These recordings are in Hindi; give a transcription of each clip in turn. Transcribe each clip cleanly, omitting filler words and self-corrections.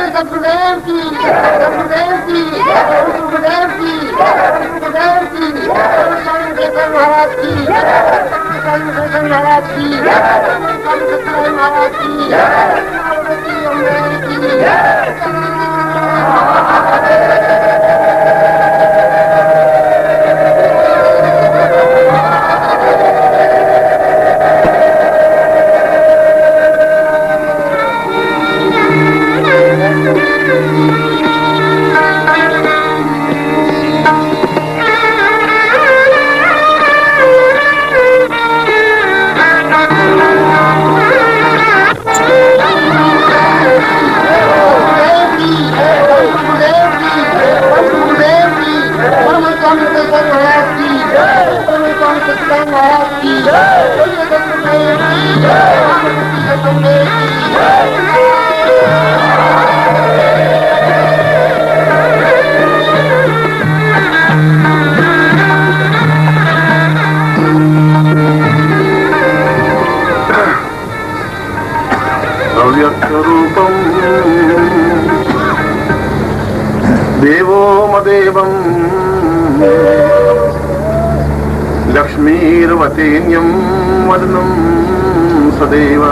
सतगुरुदेव की, सतगुरुदेव की, सतगुरुदेव की, सतगुरुदेव की, स्वामी शेषन महाराज की, स्वामी शेषन महाराज की, स्वामी सत्यनारायण महाराज की, पार्वती अम्बे की। देवं लक्ष्मीर्वतेन्यं वदनं सदैव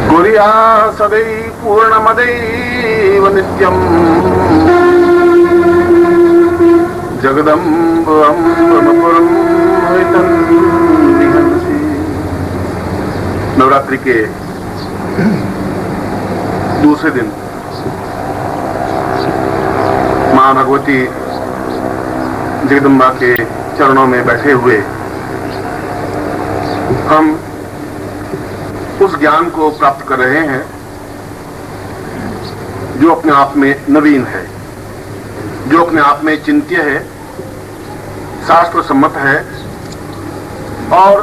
कुर्या सदैव पूर्णमदैव नित्यं जगदम्ब अम्बपुरं विहंसि। नवरात्रि के दूसरे दिन मां भगवती जगदम्बा के चरणों में बैठे हुए हम उस ज्ञान को प्राप्त कर रहे हैं जो अपने आप में नवीन है, जो अपने आप में चिंत्य है, शास्त्र सम्मत है, और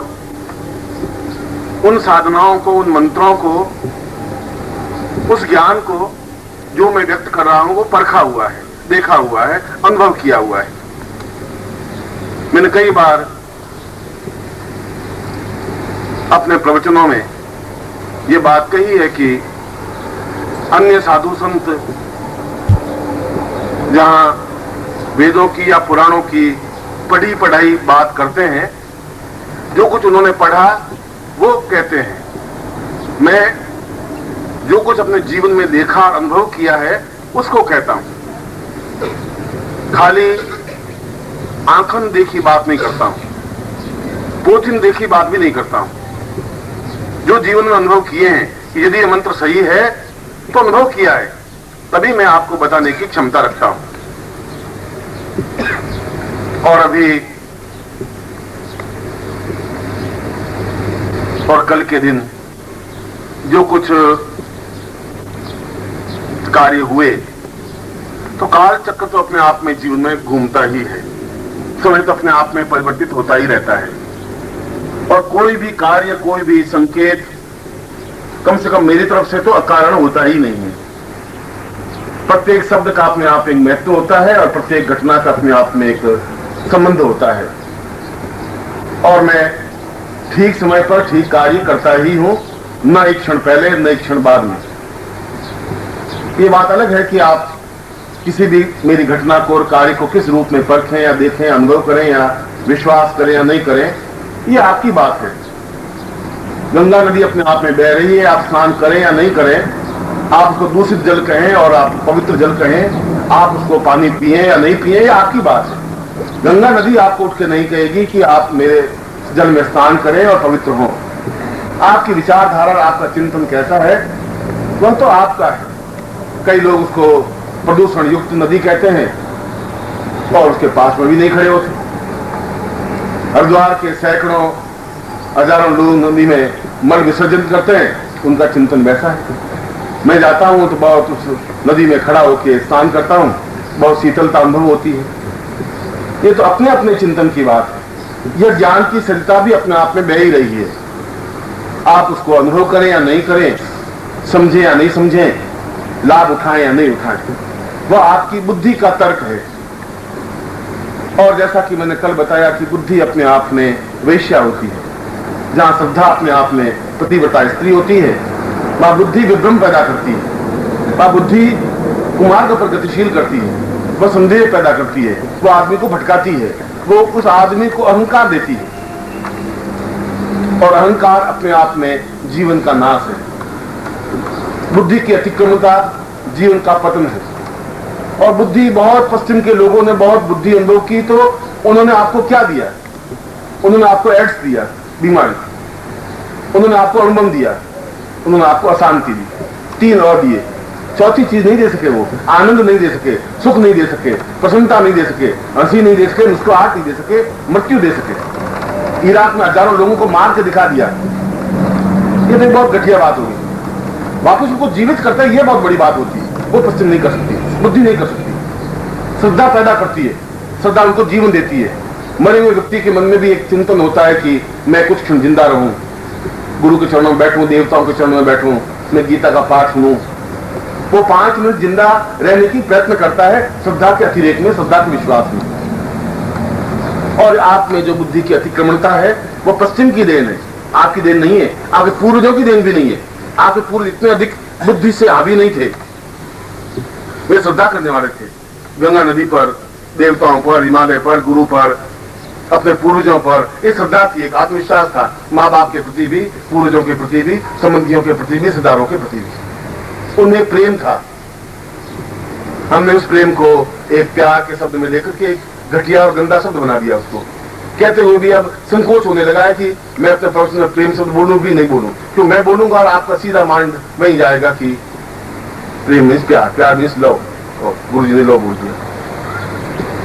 उन साधनाओं को, उन मंत्रों को, उस ज्ञान को जो मैं व्यक्त कर रहा हूं वो परखा हुआ है, देखा हुआ है, अनुभव किया हुआ है। मैंने कई बार अपने प्रवचनों में ये बात कही है कि अन्य साधु संत जहां वेदों की या पुराणों की पढ़ी पढ़ाई बात करते हैं, जो कुछ उन्होंने पढ़ा वो कहते हैं। मैं जो कुछ अपने जीवन में देखा और अनुभव किया है उसको कहता हूं। खाली आंखन देखी बात नहीं करता हूं, पोथिन देखी बात भी नहीं करता हूं। जो जीवन में अनुभव किए हैं कि यदि ये मंत्र सही है तो अनुभव किया है, तभी मैं आपको बताने की क्षमता रखता हूं। और अभी और कल के दिन जो कुछ कार्य हुए, तो काल चक्र तो अपने आप में जीवन में घूमता ही है, समय तो अपने आप में परिवर्तित होता ही रहता है। और कोई भी कार्य, कोई भी संकेत कम से कम मेरी तरफ से तो अकारण होता ही नहीं है। प्रत्येक शब्द का अपने आप एक महत्व होता है और प्रत्येक घटना का अपने आप में एक संबंध होता है। और मैं ठीक समय पर ठीक कार्य करता ही हूं, न एक क्षण पहले न एक क्षण बाद में। ये बात अलग है कि आप किसी भी मेरी घटना को और कार्य को किस रूप में परखें या देखें, अनुभव करें या विश्वास करें या नहीं करें, ये आपकी बात है। गंगा नदी अपने आप में बह रही है, आप स्नान करें या नहीं करें, आप उसको दूषित जल कहें और आप पवित्र जल कहें, आप उसको पानी पिए या नहीं पिए, ये आपकी बात है। गंगा नदी आपको उठ के नहीं कहेगी कि आप मेरे जल में स्नान करें और पवित्र हों। आपकी विचारधारा, आपका चिंतन कैसा है वह तो आपका है। कई लोग उसको प्रदूषण युक्त नदी कहते हैं और उसके पास में भी नहीं खड़े होते। हरिद्वार के सैकड़ों हजारों लोग नदी में मल विसर्जन करते हैं, उनका चिंतन वैसा है। मैं जाता हूं तो बहुत उस नदी में खड़ा होकर स्नान करता हूं, बहुत शीतलता अनुभव होती है। ये तो अपने अपने चिंतन की बात है। यह ज्ञान की सरिता भी अपने आप में बह ही रही है। आप उसको अनुभव करें या नहीं करें, समझें या नहीं समझें, लाभ उठाएं या नहीं उठाएं, वह आपकी बुद्धि का तर्क है। और जैसा कि मैंने कल बताया कि बुद्धि अपने आप में वेश्या होती है। जहां श्रद्धा अपने आप में पतिव्रता स्त्री होती है, माँ बुद्धि विभ्रम पैदा करती है, माँ बुद्धि कुमार्ग पर गतिशील करती है, वह संदेह पैदा करती है, वो आदमी को भटकाती है, वो उस आदमी को अहंकार देती है, और अहंकार अपने आप में जीवन का नाश है। बुद्धि की अतिक्रमणता जीवन का पतन है। और बुद्धि, बहुत पश्चिम के लोगों ने बहुत बुद्धि अनुभव की, तो उन्होंने आपको क्या दिया? उन्होंने आपको एड्स दिया, बीमारी, उन्होंने आपको अणुबम दिया, उन्होंने आपको अशांति दी, 3 और दिए, चौथी चीज नहीं दे सके। वो आनंद नहीं दे सके, सुख नहीं दे सके, प्रसन्नता नहीं दे सके, हंसी नहीं दे सके, मुस्कुराहट नहीं दे सके, मृत्यु दे सके। इराक में हजारों लोगों को मार के दिखा दिया। ये तो बहुत घटिया बात होगी। वापस उनको जीवित करता है, ये बहुत बड़ी बात होती है। वो पश्चिम नहीं कर सकती, बुद्धि नहीं कर सकती। श्रद्धा पैदा करती है, श्रद्धा उनको जीवन देती है। मरे हुए व्यक्ति के मन में भी एक चिंतन होता है कि मैं कुछ क्षण जिंदा रहूं, गुरु के चरणों में बैठूं, देवताओं के चरणों में बैठूं, मैं गीता का पाठ सुनूं। वो 5 मिनट जिंदा रहने की प्रयत्न करता है, श्रद्धा के अतिरेक में, श्रद्धा के विश्वास में। और आप में जो बुद्धि की अतिक्रमणता है, वो पश्चिम की देन है, आपकी देन नहीं है, आपके पूर्वजों की देन भी नहीं है। आपके पूर्वज इतने अधिक बुद्धि से हावी नहीं थे, वे श्रद्धा करने वाले थे। गंगा नदी पर, देवताओं पर, हिमालय पर, गुरु पर, अपने पूर्वजों पर एक श्रद्धा थी, एक आत्मविश्वास था। माँ बाप के प्रति भी, पूर्वजों के प्रति भी, संबंधियों के प्रति भी, रिश्तेदारों के प्रति भी उनमें प्रेम था। हमने उस प्रेम को एक प्यार के शब्द में लेकर के घटिया और गंदा शब्द बना दिया। उसको कहते हुए भी अब संकोच होने लगा है कि मैं अपने पर्सनल में प्रेम शब्द बोलूं भी नहीं बोलूं, क्यों मैं बोलूंगा और आपका सीधा माइंड वही जाएगा कि प्रेम मीन्स प्यार, प्यार मीन्स लव, और गुरु जी ने लव बोल दिया।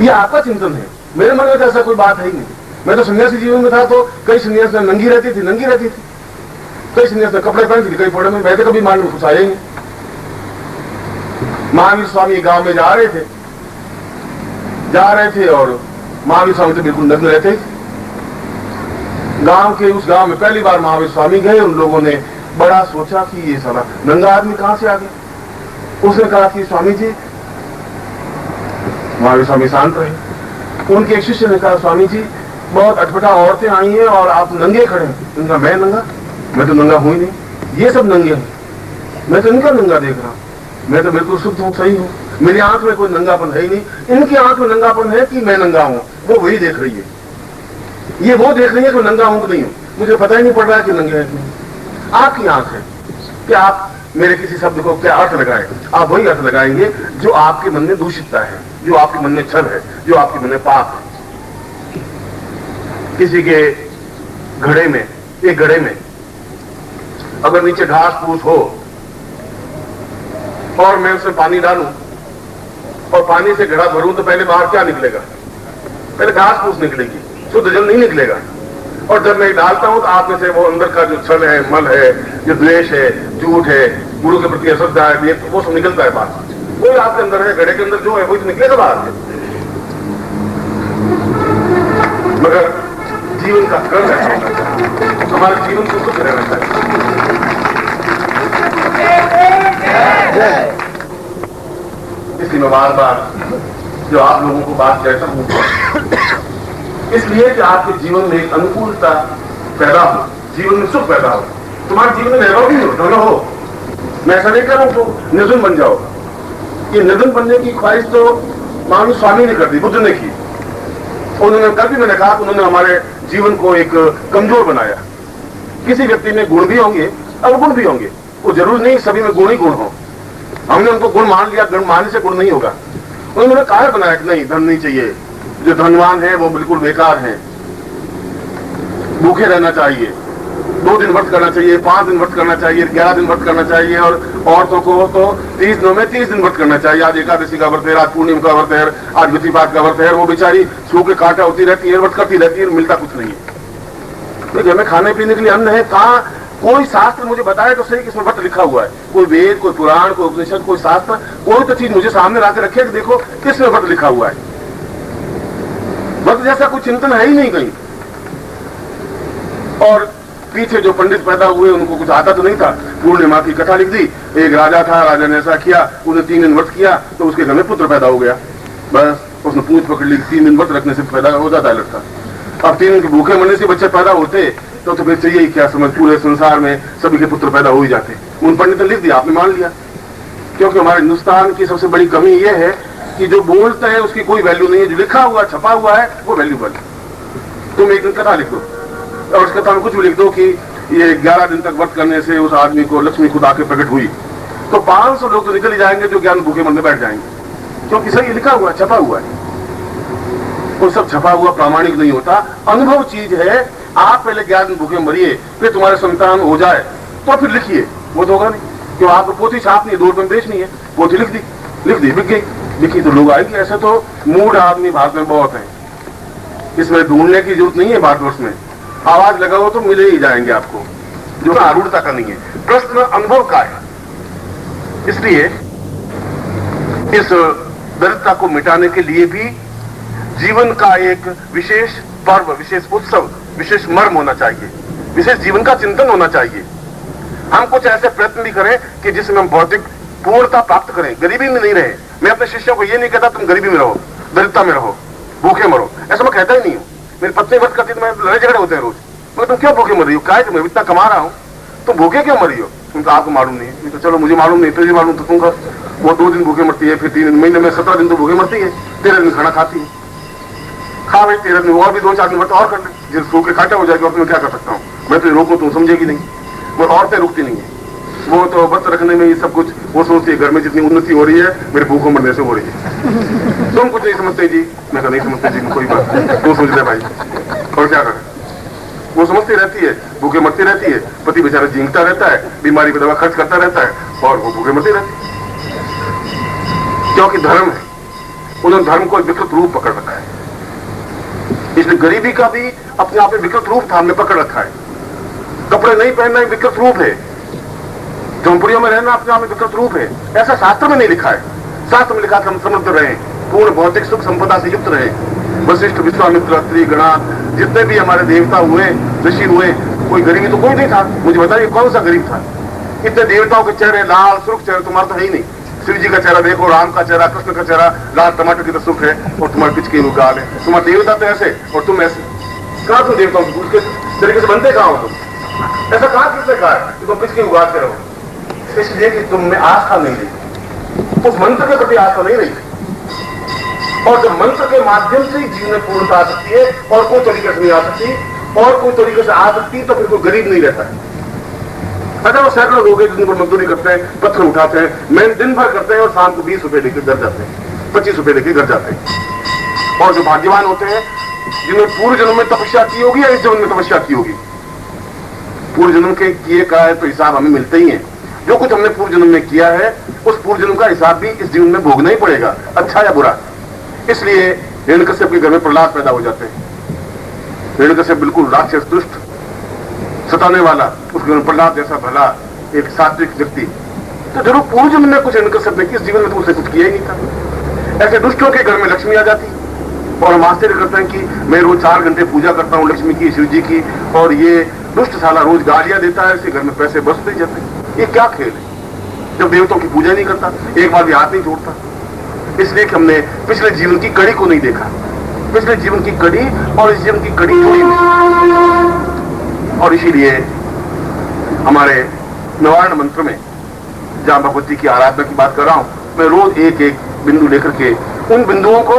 ये आपका चिंतन है, मेरे मन में तो ऐसा कोई बात है ही नहीं। मैं तो सन्यासी जीवन में था, तो कई सन्यास में नंगी रहती थी, कई सन्यास में कपड़े पहनती थी, कई फोड़े में, वैसे कभी मांग में कुछ आए नहीं। महावीर स्वामी गांव में जा रहे थे और महावीर स्वामी तो बिल्कुल नग्न रहते। गांव के उस गांव में पहली बार महावीर स्वामी गए। उन लोगों ने बड़ा सोचा कि ये साला नंगा आदमी कहां से आ गया। उसने कहा कि स्वामी जी, महावीर स्वामी शांत रहे। उनके एक शिष्य ने कहा, स्वामी जी बहुत अटपटा औरतें आई हैं और आप नंगे खड़े हैं। उनका मैं नंगा? मैं तो नंगा हूं ही नहीं, ये सब नंगे हैं, मैं तो इनका नंगा देख रहा हूं, मैं तो बिल्कुल शुद्ध हूं, सही हूं, मेरी आंख में कोई नंगापन है ही नहीं। इनकी आंख में नंगापन है कि मैं नंगा हूं, वो वही देख रही है। ये वो देख रही है कि नंगा हूं कि नहीं हूं, मुझे पता ही नहीं पड़ रहा है कि नंगे है कि नहीं। आपकी आंख है कि आप मेरे किसी शब्द को क्या अर्थ लगाए, आप वही अर्थ लगाएंगे जो आपके मन में दूषितता है, जो आपके मन में छल है, जो आपके मन में पाप है। किसी के घड़े में, एक घड़े में अगर नीचे घास फूस हो और मैं उसमें पानी डालूं और पानी से घड़ा भरूं, तो पहले बाहर क्या निकलेगा? पहले घास फूस निकलेगी, शुद्ध जल नहीं निकलेगा। और जब मैं डालता हूं तो आप में से वो अंदर का जो छल है, मल है, जो द्वेष है, झूठ है, गुरु के प्रति अश्रद्धा है, वो सब निकलता है बाहर। कोई आपके अंदर है, घड़े के अंदर जो है वही तो निकलेगा बाहर से। मगर जीवन का क्रम ऐसा होना चाहिए, हमारे जीवन को सुख रहना चाहिए। इसलिए मैं बार बार जो आप लोगों को बात कहता हूं, इसलिए कि आपके जीवन में एक अनुकूलता पैदा हो, जीवन में सुख पैदा हो, तुम्हारे जीवन में वैभव भी हो, दोनों हो। मैं ऐसा नहीं कर रहा हूं तो निर्धन बन जाओ। ये निर्धन बनने की ख्वाहिश तो महावीर स्वामी ने कर दी, बुद्ध ने की। उन्होंने कल भी मैंने कहा कि उन्होंने हमारे जीवन को एक कमजोर बनाया। किसी व्यक्ति में गुण भी होंगे, अवगुण भी होंगे, वो जरूर नहीं सभी में गुण ही गुण हो। हमने उनको गुण मान लिया, गुण मानने से गुण नहीं होगा। उन्होंने कार्य बनाया कि नहीं, धन नहीं चाहिए, जो धनवान है वो बिल्कुल बेकार है, भूखे रहना चाहिए, 2 दिन व्रत करना चाहिए, 5 दिन व्रत करना चाहिए, 11 दिन व्रत करना चाहिए, और औरतों को तो 30 दिनों में 30 दिन व्रत करना चाहिए। आज एकादशी का व्रत है, आज पूर्णिमा का व्रत है, आज विधिपात का व्रत है, वो बेचारी सो के कांटा होती रहती है, व्रत करती रहती है, मिलता कुछ नहीं है। तो घर में खाने पीने के लिए अन्न है, कहाँ कोई शास्त्र मुझे बताए तो सही किसमें व्रत लिखा हुआ है? कोई वेद, कोई पुराण, कोई उपनिषद, कोई शास्त्र, कोई तो चीज मुझे सामने लाके रखे कि देखो किसमें व्रत लिखा हुआ है। व्रत जैसा कोई चिंतन है ही नहीं कहीं। और पीछे जो पंडित पैदा हुए उनको कुछ आता तो नहीं था। पूर्णिमा की कथा लिख दी, एक राजा था, राजा ने ऐसा किया, उसने 3 दिन व्रत किया तो उसके घर में पुत्र पैदा हो गया। बस उसने पूछ पकड़ ली, 3 दिन व्रत रखने से पैदा हो जाता है लड़का। अब 3 दिन के भूखे मरने से बच्चे पैदा होते तो फिर चाहिए क्या समझ, पूरे संसार में सभी के पुत्र पैदा हो ही जाते। उन पंडित ने लिख दिया, आपने मान लिया। क्योंकि हमारे हिंदुस्तान की सबसे बड़ी कमी यह है कि जो बोलते हैं उसकी कोई वैल्यू नहीं है, जो लिखा हुआ छपा हुआ है वो वैल्यूबल है। तुम एक दिन कथा लिख दो और उस कथा में कुछ भी लिख दो कि ये 11 दिन तक व्रत करने से उस आदमी को लक्ष्मी खुद आके प्रकट हुई, तो 500 लोग तो निकल ही जाएंगे जो ज्ञान भूखे मन में बैठ जाएंगे, क्योंकि सही लिखा हुआ छपा हुआ है। वो सब छपा हुआ प्रामाणिक नहीं होता, अनुभव चीज है। आप पहले 11 दिन भूखे मरिए, फिर तुम्हारे संतान हो जाए तो फिर लिखिए, वो तो होगा नहीं। क्यों आपको पोथी छापनी है, 2 रुपये में बेचनी है, पोथी लिख दी बिक गई, लिखी तो लोग आएगी। ऐसे तो मूड आदमी भारत में बहुत है, इसमें ढूंढने की जरूरत नहीं है। भारतवर्ष में आवाज लगाओ तो मिले ही जाएंगे आपको, जो आरूढ़ता का नहीं है, प्रश्न अनुभव का है। इसलिए इस दरिद्रता को मिटाने के लिए भी जीवन का एक विशेष पर्व, विशेष उत्सव, विशेष मर्म होना चाहिए, विशेष जीवन का चिंतन होना चाहिए। हम कुछ ऐसे प्रयत्न भी करें कि जिसमें हम भौतिक पूर्णता प्राप्त करें, गरीबी में नहीं रहे। मैं अपने शिष्यों को ये नहीं कहता तुम गरीबी में रहो, दरिद्रता में रहो, भूखे मरो, ऐसा मैं कहता ही नहीं हूँ। मेरी पत्नी व्रत करती तो मैं लड़ाई झगड़े होते हैं रोज, मैं तुम क्यों भूखे मर रही हो, क्या है तुम्हें, इतना कमा रहा हूँ, तुम भूखे क्यों मर रही हो? तुम तो आपको मालूम नहीं है, तो चलो मुझे मालूम नहीं, तुझे मालूम तो तुमको। वो 2 दिन भूखे मरती है, फिर 3 महीने में 17 दिन तो भूखे मरती है, 13 दिन खाना खाती है। खा भाई 13 दिन, और भी 2-4 दिन और कर ले, जिस सो के खाटा हो जाएगी, और मैं क्या कर सकता हूँ? मैं तो रोकूं तुम समझेगी नहीं। वो औरतें रुकती नहीं है, वो तो व्रत रखने में ये सब कुछ वो सोचती है घर में जितनी उन्नति हो रही है मेरे भूखों मरने से हो रही है। तुम कुछ नहीं समझते जी, मैं तो नहीं समझते जी, कोई बात तू समझ ले भाई, और क्या करें? वो समझती रहती है, भूखे मरती रहती है, पति बेचारा जींगता रहता है, बीमारी पर दवा खर्च करता रहता है, और वो भूखे मरती रहती है। क्योंकि धर्म है, उन्होंने धर्म को विकृत रूप पकड़ रखा है। इसलिए गरीबी का भी अपने आप में विकृत रूप था, हमने पकड़ रखा है। कपड़े नहीं पहनना एक विकृत रूप है, झोंपड़ियों में रहना अपने आप में विकृत रूप है। ऐसा शास्त्र में नहीं लिखा है। शास्त्र में लिखा हम समृद्ध रहे, पूर्ण भौतिक सुख संपदा से युक्त रहे। वशिष्ठ, विश्वामित्र, अत्रि, गणा, जितने भी हमारे देवता हुए, ऋषि हुए, कोई गरीबी तो कोई नहीं था। मुझे बताइए कौन सा गरीब था? इतने देवताओं के चेहरे लाल सुर्ख चेहरे, तुम्हारा तो है ही नहीं। शिव जी का चेहरा देखो, राम का चेहरा, कृष्ण का चेहरा लाल टमाटर की तो सुख है, और तुम्हारे पिच के गाल है। तुम्हारे देवता तो ऐसे और तुम ऐसे, कहाँ तुम देवताओं से पूछ के तरीके से बनते कहाँ हो तुम? ऐसा कहाँ किसने कहा कि तुम पिच के उगाते रहो? इसलिए कि तुम में आस्था नहीं रही, उस मंत्र के प्रति आस्था नहीं रही। और जब मंत्र के माध्यम से ही जीवन में पूर्णता आ सकती है, और कोई तरीके से नहीं आ सकती, और कोई तरीके से आ सकती, तो फिर कोई गरीब नहीं रहता है। अच्छा, वो सैकड़ों लोग दिन भर मजदूरी करते हैं, पत्थर उठाते हैं, मेहनत दिन भर करते हैं, और शाम को 20 रुपए लेकर घर जाते हैं, 25 रुपए लेकर घर जाते हैं। और जो भाग्यवान होते हैं, जिन्होंने पूर्व जन्म में तपस्या की होगी या इस जन्म में तपस्या की होगी, पूर्व जन्म के किए का है तो हिसाब हमें मिलते ही है। जो कुछ हमने पूर्व जन्म में किया है, उस पूर्व जन्म का हिसाब भी इस जीवन में भोगना ही पड़ेगा, अच्छा या बुरा। इसलिए हिरण्यकश्यप के घर में प्रहलाद पैदा हो जाते हैं। हिरण्यकश्यप बिल्कुल राक्षस, दुष्ट, सताने वाला, उस घर में प्रहलाद जैसा भला एक सात्विक व्यक्ति। तो जरूर पूर्व जन्म में कुछ हिरण्यकश्यप ने, इस जीवन में तो उसे कुछ किया ही नहीं था। ऐसे दुष्टों के घर में लक्ष्मी आ जाती, और हम आश्चर्य करते हैं कि मैं रोज 4 घंटे पूजा करता हूँ लक्ष्मी की, शिव जी की, और ये दुष्ट साला रोज गालियां देता है, इसके घर में पैसे बस नहीं जाते। ये क्या खेल है? जब देवताओं की पूजा नहीं करता, एक बार भी हाथ नहीं जोड़ता। इसलिए कि हमने पिछले जीवन की कड़ी को नहीं देखा, पिछले जीवन की कड़ी और इस जीवन की कड़ी जोड़ी नहीं। और इसीलिए हमारे नवारण मंत्र में, जहां भगवती की आराधना की बात कर रहा हूं, मैं रोज एक एक बिंदु लेकर के उन बिंदुओं को,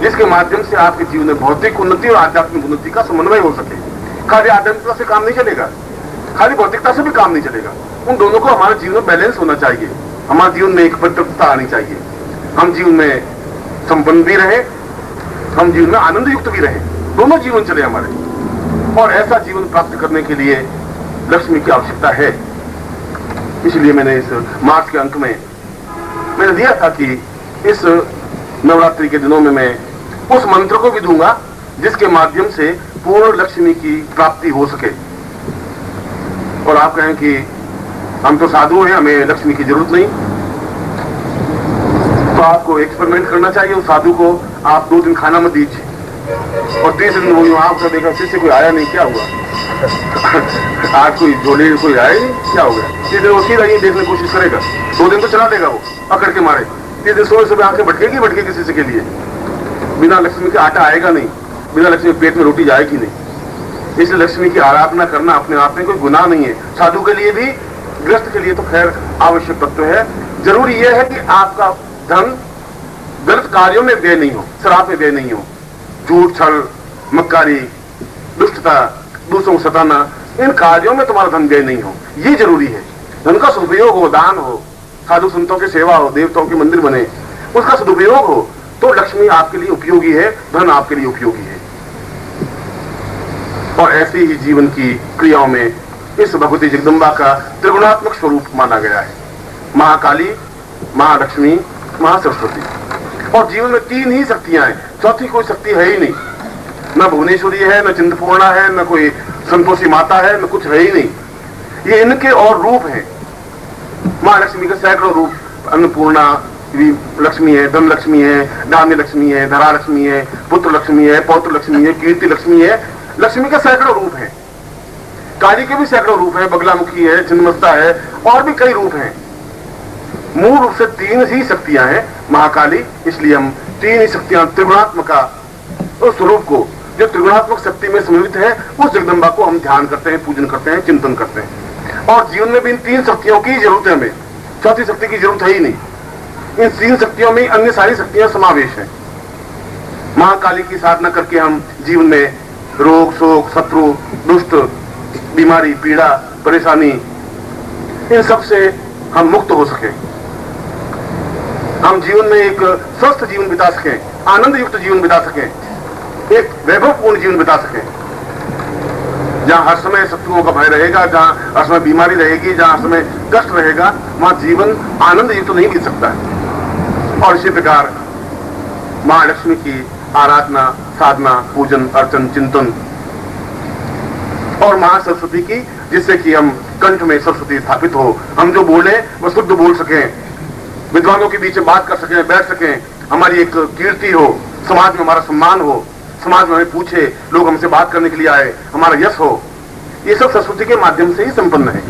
जिसके माध्यम से आपके जीवन में भौतिक उन्नति और आध्यात्मिक उन्नति का समन्वय हो सके। खाली आध्यात्मिकता से काम नहीं चलेगा, खाली भौतिकता से भी काम नहीं चलेगा। उन दोनों को हमारे जीवन में बैलेंस होना चाहिए। हमारे जीवन में एक परितृप्तता आनी चाहिए। हम जीवन में संपन्न भी रहे, हम जीवन में आनंद युक्त भी रहे, दोनों जीवन चले हमारे। और ऐसा जीवन प्राप्त करने के लिए लक्ष्मी की आवश्यकता है। इसलिए मैंने इस मार्च के अंक में मैंने दिया था कि इस नवरात्रि के दिनों में मैं उस मंत्र को भी दूंगा जिसके माध्यम से पूर्ण लक्ष्मी की प्राप्ति हो सके। और आप कहें कि हम तो साधु हैं, हमें लक्ष्मी की जरूरत नहीं, तो आपको एक्सपेरिमेंट करना चाहिए। उस साधु को आप 2 दिन खाना मत दीजिए, और 3 दिन वो आपका देखा फिर कोई आया नहीं, क्या हुआ? आज कोई झोले कोई आया नहीं, क्या हो गया? 3 दिन वो सीधा ये देखने की कोशिश करेगा, 2 दिन तो चला देगा वो अकड़ के मारे। 3 दिन सोए सुबह आंखें भटकेगी किसी से के लिए। बिना लक्ष्मी के आटा आएगा नहीं, बिना लक्ष्मी पेट में रोटी जाएगी नहीं। इसलिए लक्ष्मी की आराधना करना अपने आप में कोई गुनाह नहीं है। साधु के लिए भी गृहस्थ के लिए तो खैर आवश्यक तत्व है। जरूरी यह है कि आपका धन गलत कार्यों में व्यय नहीं हो, शराब में व्यय नहीं हो, झूठ, छल, मक्कारी, दुष्टता, दूसरों को सताना, इन कार्यों में तुम्हारा धन व्यय नहीं हो, ये जरूरी है। धन का सदुपयोग हो, दान हो, साधु संतों की सेवा हो, देवताओं के मंदिर बने, उसका सदुपयोग हो, तो लक्ष्मी आपके लिए उपयोगी है, धन आपके लिए उपयोगी है। और ऐसे ही जीवन की क्रियाओं में इस भगवती जगदम्बा का त्रिगुणात्मक स्वरूप माना गया है, महाकाली, महालक्ष्मी, महासरस्वती। और जीवन में तीन ही शक्तियां हैं, चौथी कोई शक्ति है ही नहीं। न भुवनेश्वरी है, न चिंतपूर्णा है, न कोई संतोषी माता है, न कुछ है ही नहीं। ये इनके और रूप हैं। महालक्ष्मी के सैकड़ों रूप, अन्नपूर्णा लक्ष्मी है, धन लक्ष्मी है, धान्य लक्ष्मी है, धरा लक्ष्मी है, पुत्र लक्ष्मी है, पौत्र लक्ष्मी है, कीर्ति लक्ष्मी है। लक्ष्मी के सैकड़ों रूप हैं। काली के भी सैकड़ों रूप हैं, बगलामुखी है, छिन्नमस्ता है, और भी कई रूप हैं। मूल रूप से तीन ही शक्तियां हैं महाकाली, इसलिए हम तीन ही शक्तियां त्रिगुणात्मका उस स्वरूप को जो त्रिगुणात्मक शक्ति में सम्मिलित है, उस जगदम्बा को हम ध्यान करते हैं, पूजन करते हैं, चिंतन करते हैं। और जीवन में भी इन तीन शक्तियों की जरूरत है, हमें चौथी शक्ति की जरूरत है ही नहीं। इन तीन शक्तियों में अन्य सारी शक्तियां समावेश है। महाकाली की साधना करके हम जीवन में रोग, शोक, शत्रु, दुष्ट, बीमारी, पीड़ा, परेशानी, इन सब से हम मुक्त हो सके, हम जीवन में एक स्वस्थ जीवन बिता सकें, आनंद युक्त जीवन बिता सकें, एक वैभवपूर्ण जीवन बिता सकें। जहां हर समय शत्रुओं का भय रहेगा, जहां हर समय बीमारी रहेगी, जहां हर समय कष्ट रहेगा, वहां जीवन आनंद युक्त नहीं बीत सकता है। और इसी प्रकार महालक्ष्मी की आराधना, साधना, पूजन, अर्चन, चिंतन, और महासरस्वती की, जिससे कि हम कंठ में सरस्वती स्थापित हो, हम जो बोले वो शुद्ध बोल सकें, विद्वानों के बीच बात कर सकें, बैठ सकें, हमारी एक कीर्ति हो, समाज में हमारा सम्मान हो, समाज में हमें पूछे, लोग हमसे बात करने के लिए आए, हमारा यश हो। ये सब सरस्वती के माध्यम से ही संपन्न है।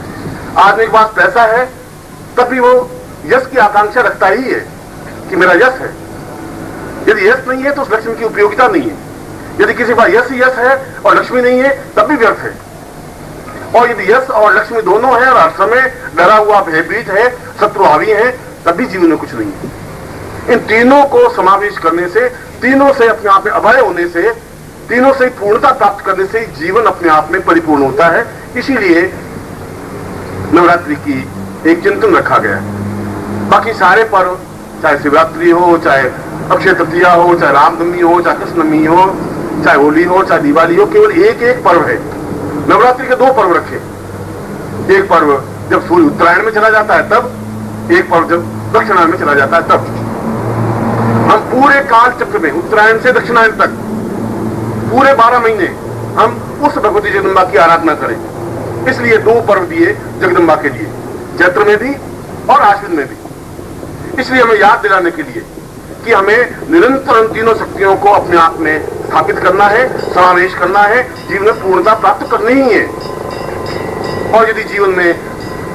आदमी के पास पैसा है तब भी वो यश की आकांक्षा रखता ही है कि मेरा यश है। यदि यश नहीं है तो उस लक्ष्मी की उपयोगिता नहीं है। यदि किसी के पास यश ही यश है और लक्ष्मी नहीं है तब भी व्यर्थ है। और यदि यश और लक्ष्मी दोनों है और हर समय डरा हुआ भयभीत है, शत्रु हावी है, तब भी जीवन में कुछ नहीं है। इन तीनों को समावेश करने से, तीनों से अपने आप में अभय होने से, तीनों से पूर्णता प्राप्त करने से जीवन अपने आप में परिपूर्ण होता है। इसीलिए नवरात्रि की एक चिंतन रखा गया है। बाकी सारे पर्व, चाहे शिवरात्रि हो, चाहे अक्षय तृतीया हो, चाहे रामनवमी हो, चाहे कृष्णनवमी हो, चाहे होली हो, चाहे दिवाली हो, केवल एक एक पर्व है। नवरात्रि के दो पर्व रखे, एक पर्व जब सूर्य उत्तरायण में चला जाता है तब, एक पर्व जब दक्षिणायन में चला जाता है तब। हम पूरे काल चक्र में उत्तरायण से दक्षिणायन तक पूरे 12 महीने हम उस भगवती जगदम्बा की आराधना करें। इसलिए दो पर्व दिए जगदम्बा के लिए, चैत्र में भी और आश्विन में भी। इसलिए हमें याद दिलाने के लिए कि हमें निरंतर उन तीनों शक्तियों को अपने आप में स्थापित करना है, समावेश करना है, जीवन में पूर्णता प्राप्त करनी ही है। और यदि जीवन में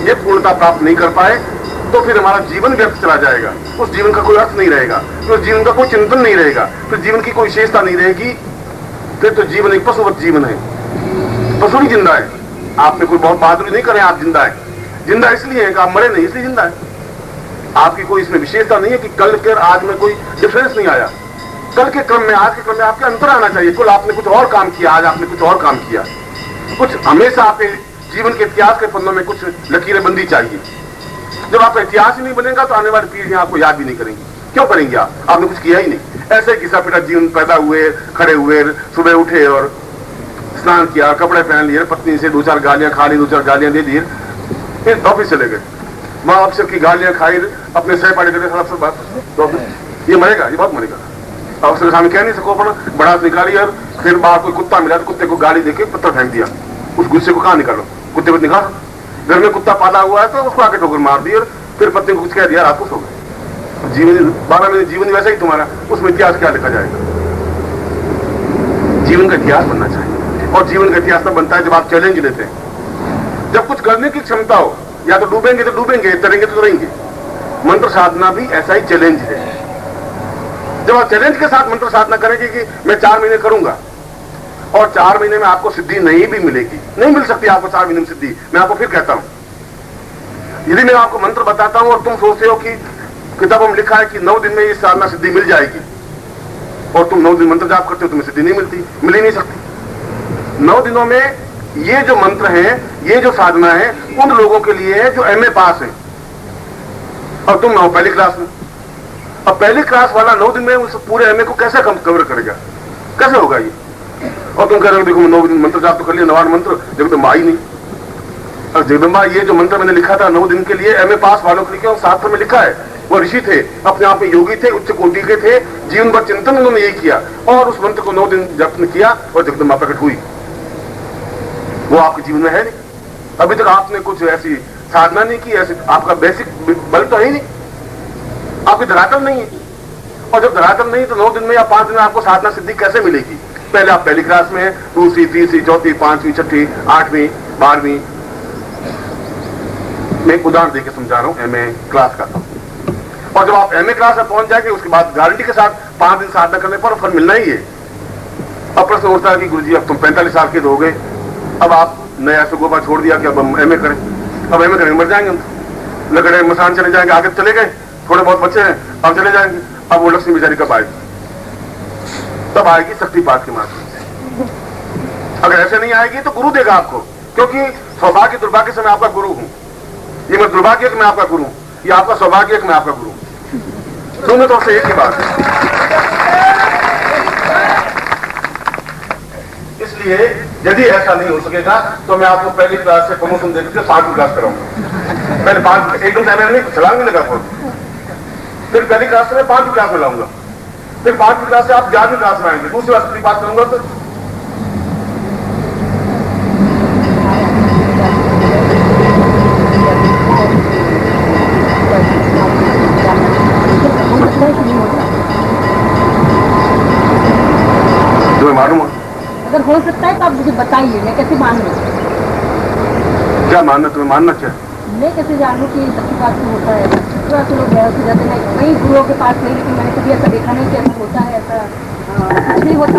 ये पूर्णता प्राप्त नहीं कर पाए तो फिर हमारा जीवन व्यर्थ चला जाएगा। उस जीवन का कोई अर्थ नहीं रहेगा, फिर जीवन का कोई चिंतन नहीं रहेगा, फिर जीवन की कोई विशेषता नहीं रहेगी। फिर तो जीवन एक पशुवत जीवन है, पशु ही जिंदा है। आपने कोई बहुत बहादुरी नहीं करे, आप जिंदा है। जिंदा इसलिए है कि आप मरे नहीं, इसलिए जिंदा है। आपकी कोई इसमें विशेषता नहीं है कि कल के आज में कोई डिफरेंस नहीं आया। कल के क्रम में, आज के क्रम में आपके अंतर आना चाहिए। कल आपने कुछ और काम किया, आज आपने कुछ और काम किया। कुछ हमेशा आपके जीवन के इतिहास के पन्नों में कुछ लकीरें बंदी चाहिए। जब आपका इतिहास ही नहीं बनेगा तो आने वाली पीढ़ियां आपको याद भी नहीं करेंगी। क्यों करेंगे? आपने कुछ किया ही नहीं। ऐसे घिसा पिटा जीवन पैदा हुए, खड़े हुए, सुबह उठे और स्नान किया, कपड़े पहन लिए, पत्नी से 2-4 गालियां खा ली, 2-4 गालियां दे दी, फिर ऑफिस चले गए। माँ अफसर की गालियां खाई, अपने सहपाठी करते, ये मरेगा, ये बहुत मरेगा। अफसर के सामने कह नहीं सको, बड़ा निकाली और फिर बाहर कोई कुत्ता मिला तो कुत्ते को गाली देके पत्थर फेंक दिया। उस गुस्से को कहाँ निकालो? कुत्ते को निकाल। घर में कुत्ता पाला हुआ है तो उसको आके ठोकर मार दी और फिर पत्नी को कुछ कह दिया, रात को सो गए। जीवन 12 महीने जीवन वैसा ही तुम्हारा, उसमें इतिहास क्या लिखा जाएगा? जीवन का इतिहास बनना चाहिए। और जीवन का इतिहास तब बनता है जब आप चैलेंज लेते हैं, जब कुछ करने की क्षमता हो। या तो डूबेंगे तो डूबेंगे, तरेंगे तो तरेंगे। मंत्र साधना भी ऐसा ही चैलेंज है। जब आप चैलेंज के साथ मंत्र साधना करेंगे कि मैं 4 महीने करूंगा और 4 महीने में आपको सिद्धि नहीं भी मिलेगी, नहीं मिल सकती आपको 4 महीने में सिद्धि। मैं आपको फिर कहता हूं, यदि मैं आपको मंत्र बताता हूं और तुम सोचते हो कि किताबों में लिखा है कि 9 दिन में ये साधना सिद्धि मिल जाएगी, और तुम 9 दिन मंत्र जाप करते हो, तुम्हें सिद्धि नहीं मिलती, मिल ही नहीं सकती। 9 दिनों में ये जो मंत्र है, ये जो साधना है, उन लोगों के लिए है जो MA पास है, और तुम हो पहली क्लास में। अब पहली क्लास वाला 9 दिन में उस पूरे MA को कैसे कवर करेगा, कैसे होगा ये? और तुम कह रहे हो देखो 9 दिन मंत्र जाप तो कर लिया, 9 मंत्र, जगदम्बा आई नहीं। और जगदम्बा ये जो मंत्र मैंने लिखा था 9 दिन के लिए MA पास वालों के लिए, शास्त्र में लिखा है, वो ऋषि थे, अपने आप में योगी थे, उच्च कोटि के थे, जीवन भर चिंतन उन्होंने यही किया, और उस मंत्र को 9 दिन जप किया और जगदम्बा प्रकट हुई। वो आपके जीवन में है नहीं। अभी तक आपने कुछ ऐसी साधना नहीं की, ऐसे आपका बेसिक बल तो है नहीं, आपकी धरातल नहीं है। और जब धरातल नहीं तो 9 दिन में या 5 दिन में आपको साधना सिद्धि कैसे मिलेगी? पहले आप पहली क्लास में, दूसरी, तीसरी, चौथी, 5वीं, 6वीं, 8वीं, 12वीं। मैं एक उदाहरण देकर समझा रहा हूं MA क्लास का। और जब आप MA क्लास में पहुंच जाएंगे, उसके बाद गारंटी के साथ 5 दिन साधना करने पर फल मिलना ही है। अब प्रश्न उठता है कि गुरुजी अब तुम 45 साल के हो गए, अब आप नया सुगोबा छोड़ दिया कि अब हम MA करें, अब MA करेंगे मर जाएंगे हम, लगड़े मसान चले जाएंगे, आगे चले गए, थोड़े बहुत बच्चे हैं, अब चले जाएंगे। अब वो लक्ष्मी बेचारी कब आएगी? तब आएगी शक्तिपात के माध्यम से। अगर ऐसे नहीं आएगी तो गुरु देगा आपको, क्योंकि सौभाग्य दुर्भाग्य से मैं आपका गुरु हूं। ये मैं दुर्भाग्य कि मैं आपका गुरु हूं, ये आपका सौभाग्य कि मैं आपका गुरु हूं। दोनों तरफ से एक ही बात है। इसलिए यदि ऐसा नहीं हो सकेगा तो मैं आपको पहली क्लास से प्रमोशन देकर 5वीं क्लास कराऊंगा। पहले 5 एकदम टाइम नहीं छलांग नहीं लगा, फिर पहली क्लास से मैं 5वीं क्लास में लाऊंगा, फिर 5वीं क्लास से आप 11वीं क्लास में आएंगे, दूसरी बात की बात करूंगा। तो तुम्हें मालूम है? अगर हो सकता है तो आप मुझे बताइए, मैं कैसे मान लूं? क्या मानना, तुम्हें मानना क्या? मैं कैसे जानूं कि सबकी बात से होता है? तो लोग गए हो जाते हैं, कई गुरुओं के पास नहीं, लेकिन मैंने कभी ऐसा देखा नहीं कि ऐसा होता है, ऐसा कुछ नहीं होता।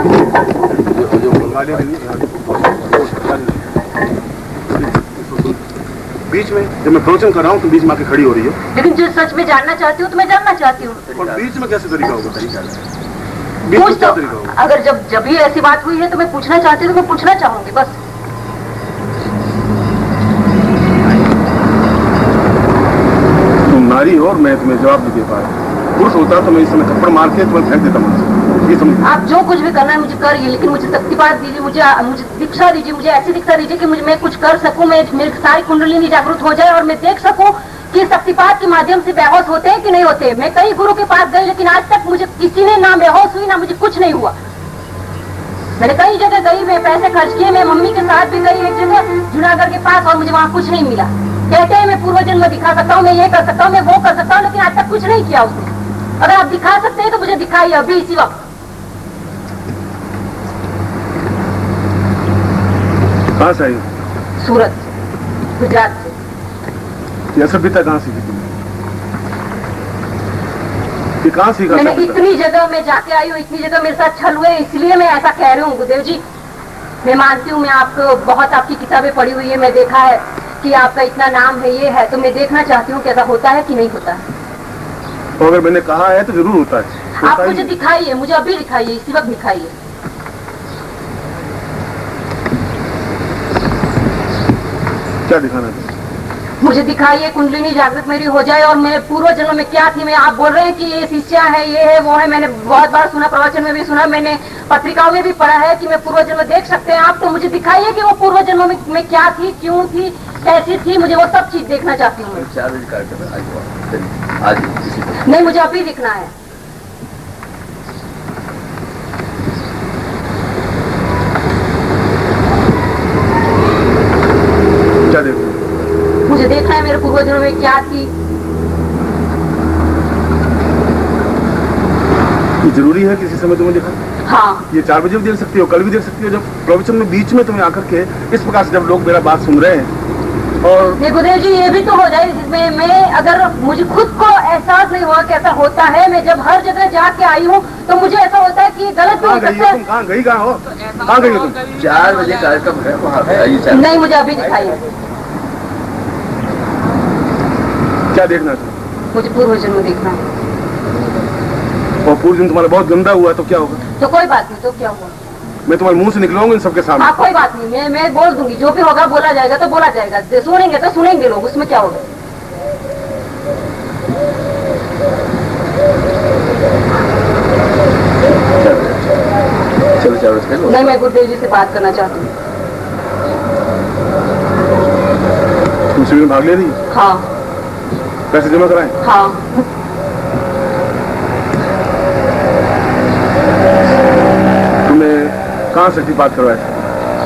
बीच में जब मैं प्रवचन कर रहा हूँ तो बीच में आके खड़ी हो रही है। लेकिन जो सच में जानना चाहती हूँ तो मैं जानना चाहती हूँ। और बीच में कैसे तरीका होगा? पूछ तो, अगर जब भी ऐसी बात हुई है तो मैं पूछना चाहती हूँ, तो मैं पूछना चाहूंगी बस। तुम नारी हो और मैं तुम्हें जवाब नहीं दे पा रहा। पुरुष होता तो मैं इस समय थप्पड़ मार के तुम्हें फेंक देता मुझसे। ये समझ, आप जो कुछ भी करना है मुझे करिए, लेकिन मुझे शक्तिपात दीजिए, मुझे दीक्षा दीजिए, मुझे ऐसी दीक्षा दीजिए कि मैं कुछ कर सकूं, मेरी सारी कुंडलिनी जागृत हो जाए और मैं देख सकूं कि शक्तिपात के माध्यम से बेहोश होते हैं कि नहीं होते। मैं कई गुरु के पास गई, लेकिन आज तक मुझे किसी ने ना बेहोश हुई, ना मुझे कुछ नहीं हुआ। मैंने कई जगह गई, मैं पैसे खर्च किए, मैं मम्मी के साथ भी गई एक जगह जूनागढ़ के पास, और मुझे वहाँ कुछ नहीं मिला। कहते हैं मैं पूर्व जन्म दिखा सकता हूँ, मैं ये कर सकता हूँ, मैं वो कर सकता हूँ, लेकिन आज तक कुछ नहीं किया उसने। अगर आप दिखा सकते हैं तो मुझे दिखाइए अभी इसी वक्त। कहाँ से आई? सूरत से, गुजरात से। यह सभ्यता कहाँ सीखी तुमने? कहाँ सीखा? मैंने इतनी जगह में जाके आई हूँ, इतनी जगह मेरे साथ छल हुए, इसलिए मैं ऐसा कह रही हूँ। गुरुदेव जी, मैं मानती हूँ, मैं आपको बहुत आपकी किताबें पढ़ी हुई है, मैं देखा है कि आपका इतना नाम है, ये है, तो मैं देखना चाहती हूँ कि ऐसा होता है कि नहीं होता है। तो अगर मैंने कहा है तो जरूर होता है। आप मुझे दिखाइए, मुझे अभी दिखाइए, इसी वक्त दिखाइए। क्या दिखाना है? मुझे दिखाइए, कुंडलिनी जागृत मेरी हो जाए और मैं पूर्व जन्म में क्या थी। मैं, आप बोल रहे हैं कि ये शिष्या है, ये है, वो है, मैंने बहुत बार सुना, प्रवचन में भी सुना, मैंने पत्रिकाओं में भी पढ़ा है कि मैं पूर्व जन्म देख सकते हैं आप। तो मुझे दिखाइए कि वो पूर्व जन्म में क्या थी, क्यों थी, कैसी थी, मुझे वो सब चीज देखना चाहती हूँ। नहीं, मुझे अभी दिखना है। क्या देखो? मुझे देखना है मेरे पूर्वजन्म में क्या थी। ये जरूरी है किसी समय तुम्हें देखा? हाँ। ये 4 बजे भी देख सकती हो, कल भी देख सकती हो, जब प्रवचन में बीच में तुम्हें आकर के इस प्रकार से जब लोग मेरा बात सुन रहे हैं। और गुरुदेव जी, ये भी तो हो जाए जिसमें मैं, अगर मुझे खुद को एहसास नहीं हुआ कि ऐसा होता है, मैं जब हर जगह जाके आई हूँ तो मुझे ऐसा होता है कि गलत भी हो सकता है। तुम कहाँ गई, कहाँ हो, कहाँ गई हो तुम? 4 बजे कार्यक्रम है वहाँ पे। नहीं, मुझे अभी दिखाइए। क्या देखना था? मुझे पूर्व जन्म देखना है। और पूर्व जन्म तुम्हारा बहुत गंदा हुआ तो क्या होगा? तो कोई बात नहीं, तो क्या हुआ? मैं तुम्हारे मुंह से निकलवाऊंगा इन सबके सामने। हाँ कोई बात नहीं, मैं बोल दूंगी, जो भी होगा बोला जाएगा तो बोला जाएगा, सुनेंगे तो सुनेंगे लोग, उसमें क्या होगा। चलो नहीं, मैं गुरुदेव जी से बात करना चाहती हूँ। तुम शिविर में भाग ले रही? हाँ। पैसे जमा कराएं? हाँ। तुम्हें कहाँ शक्तिपात करवाया था?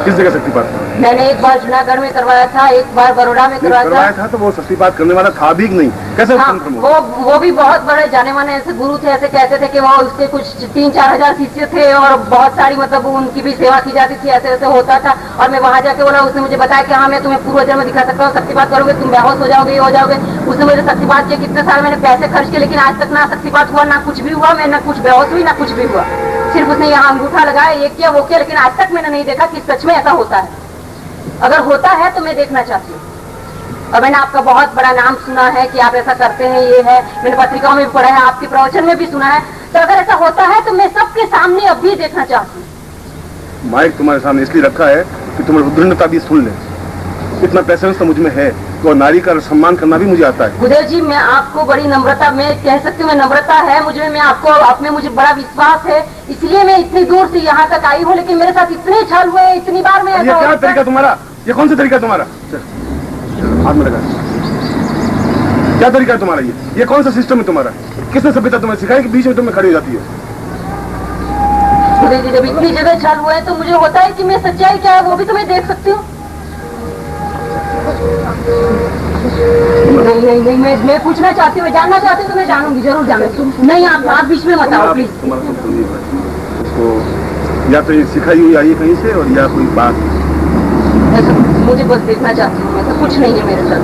किस जगह शक्तिपात करवाया? मैंने एक बार जूनागढ़ में करवाया था, एक बार बड़ौदा में करवाया था। तो वो शक्तिपात करने वाला था भी नहीं, कैसे? हाँ, वो भी बहुत बड़े जाने माने ऐसे गुरु थे, ऐसे कहते थे कि वो उसके कुछ 3-4 हजार शिष्य थे और बहुत सारी मतलब उनकी भी सेवा की जाती थी, ऐसे ऐसे होता था। और मैं वहाँ जाके बोला, उसने मुझे बताया कि हाँ मैं तुम्हें पूर्व जन्म दिखा सकता हूँ, शक्तिपात करोगे तुम बेहोश हो जाओगे, ये हो जाओगे। उसने मुझे शक्तिपात किया, कितने सारे मैंने पैसे खर्च किए, लेकिन आज तक ना शक्तिपात हुआ, ना कुछ भी हुआ, मैं ना कुछ बेहोश हुई, ना कुछ भी हुआ। सिर्फ उसने यहाँ अंगूठा लगाया, ये किया वो किया, लेकिन आज तक मैंने नहीं देखा कि सच में ऐसा होता है। अगर होता है तो मैं देखना चाहती हूँ। और मैंने आपका बहुत बड़ा नाम सुना है कि आप ऐसा करते हैं, ये है, मैंने पत्रिकाओं में भी पढ़ा है, आपके प्रवचन में भी सुना है। तो अगर ऐसा होता है तो मैं सबके सामने अभी देखना चाहती हूँ। माइक तुम्हारे सामने इसलिए रखा है कि तुम्हारी उद्दंडता भी सुन ले। इतना पैसेंस तो मुझ में है, तो नारी का सम्मान करना भी मुझे आता है। गुरुदेव जी, मैं आपको बड़ी नम्रता, मैं कह सकती हूँ मैं नम्रता है मुझे, मैं आपको, आप में मुझे बड़ा विश्वास है, इसलिए मैं इतनी दूर से यहाँ तक आई हूँ। लेकिन मेरे साथ इतने छल हुए, इतनी बार मैं ये क्या तरीका तुम्हारा? ये कौन सा तरीका तुम्हारा? हाथ में लगा। क्या तरीका है तुम्हारा? ये कौन सा सिस्टम है तुम्हारा? किसने सभ्यता तुम्हें सिखाई कि बीच में तुम्हें खड़ी हो जाती है? गुरुदेव जी, जब इतनी जगह छल हुए तो मुझे होता है कि मैं सच्चाई क्या है वो भी तो मैं देख सकती हूँ। नहीं, मैं पूछना चाहती हूँ, जानना चाहती हूँ तो मैं जानूंगी, जरूर जानूंगी। नहीं, आप बीच में मत आओ प्लीज। या तो ये सिखाई हुई आई कहीं से, और या कोई बात ऐसा मुझे बस देखना चाहती हूँ, ऐसा कुछ नहीं है मेरे साथ।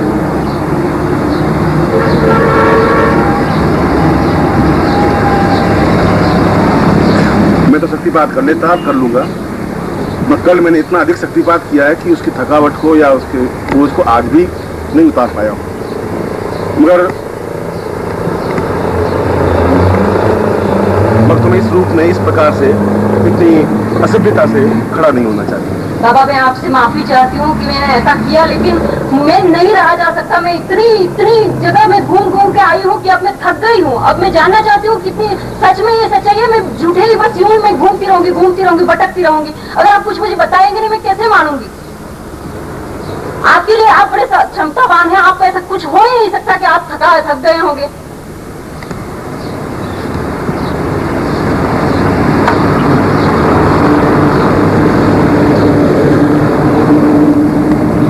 मैं तो शक्तिपात कर लेता, कर लूंगा। मैं कल मैंने इतना अधिक शक्तिपात किया है कि उसकी थकावट को या उसके बोझ को आज भी नहीं उतार पाया हूँ। मगर तुम्हें इस रूप में, इस प्रकार से, इतनी असभ्यता से खड़ा नहीं होना चाहिए। बाबा, मैं आपसे माफी चाहती हूँ कि मैंने ऐसा किया, लेकिन मैं नहीं रहा जा सकता। मैं इतनी जगह में घूम घूम के आई हूँ कि अब मैं थक गई हूँ। अब मैं जानना चाहती हूँ कितनी सच में ये सच्चाई है। मैं झूठे ही बस यूं ही मैं घूमती रहूंगी, भटकती रहूंगी। अगर आप कुछ मुझे बताएंगे नहीं, मैं कैसे मानूंगी? आपके लिए आप बड़े क्षमतावान हैं, आपको ऐसा कुछ हो ही नहीं सकता कि आप थक गए होंगे।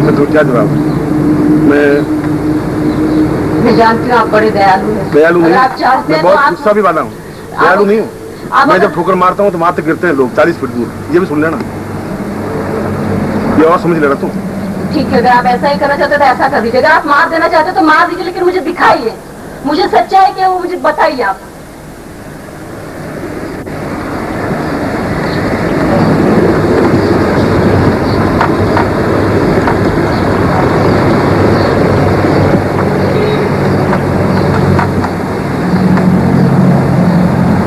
तो क्या जवाब? मैं जानती हूँ आप बड़े दयालु हैं। दयालु नहीं, आप चाहते मैं बहुत गुस्सा भी वाला हूँ। दयालु नहीं हूँ। मैं जब ठोकर मारता हूँ तो वहां तक गिरते हैं लोग 40 फीट दूर। ये भी सुन लेना, ये और समझ लेना तुम। ठीक है, अगर आप ऐसा ही करना चाहते तो ऐसा कर दीजिए। अगर आप मार देना चाहते तो मार दीजिए, लेकिन मुझे दिखाइए, मुझे सच्चाई क्या है वो मुझे बताइए आप।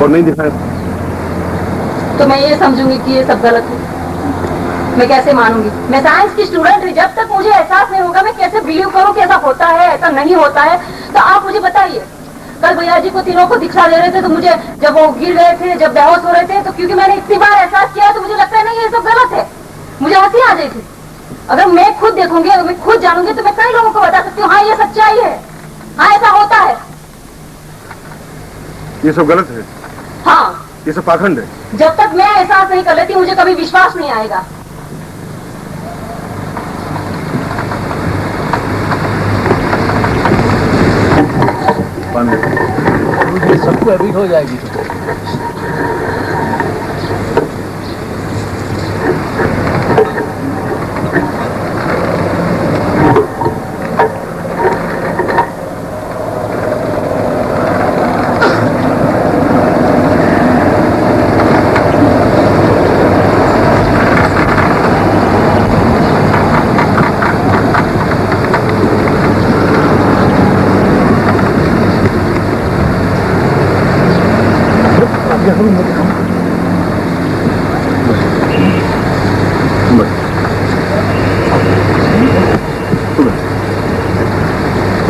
और नहीं दिखाया तो मैं ये समझूंगी कि ये सब गलत है। मैं कैसे मानूंगी? मैं साइंस की स्टूडेंट हूँ, जब तक मुझे एहसास नहीं होगा मैं कैसे बिलीव करूँ कि ऐसा होता है, ऐसा नहीं होता है। तो आप मुझे बताइए। कल भैया जी को तीनों को दीक्षा दे रहे थे, तो मुझे जब वो गिर गए थे, जब बेहोश हो रहे थे, तो क्योंकि मैंने इतनी बार एहसास किया तो मुझे लगता है नहीं ये सब गलत है। मुझे हंसी आ गई थी। अगर मैं खुद देखूंगी, अगर मैं खुद जानूंगी तो मैं कई लोगों को बता सकती हूँ हाँ ये सच्चाई है, हाँ ऐसा होता है। ये सब गलत है? हाँ, ये सब पाखंड है। जब तक मैं एहसास नहीं कर लेती मुझे कभी विश्वास नहीं आएगा। सबको अभी हो जाएगी।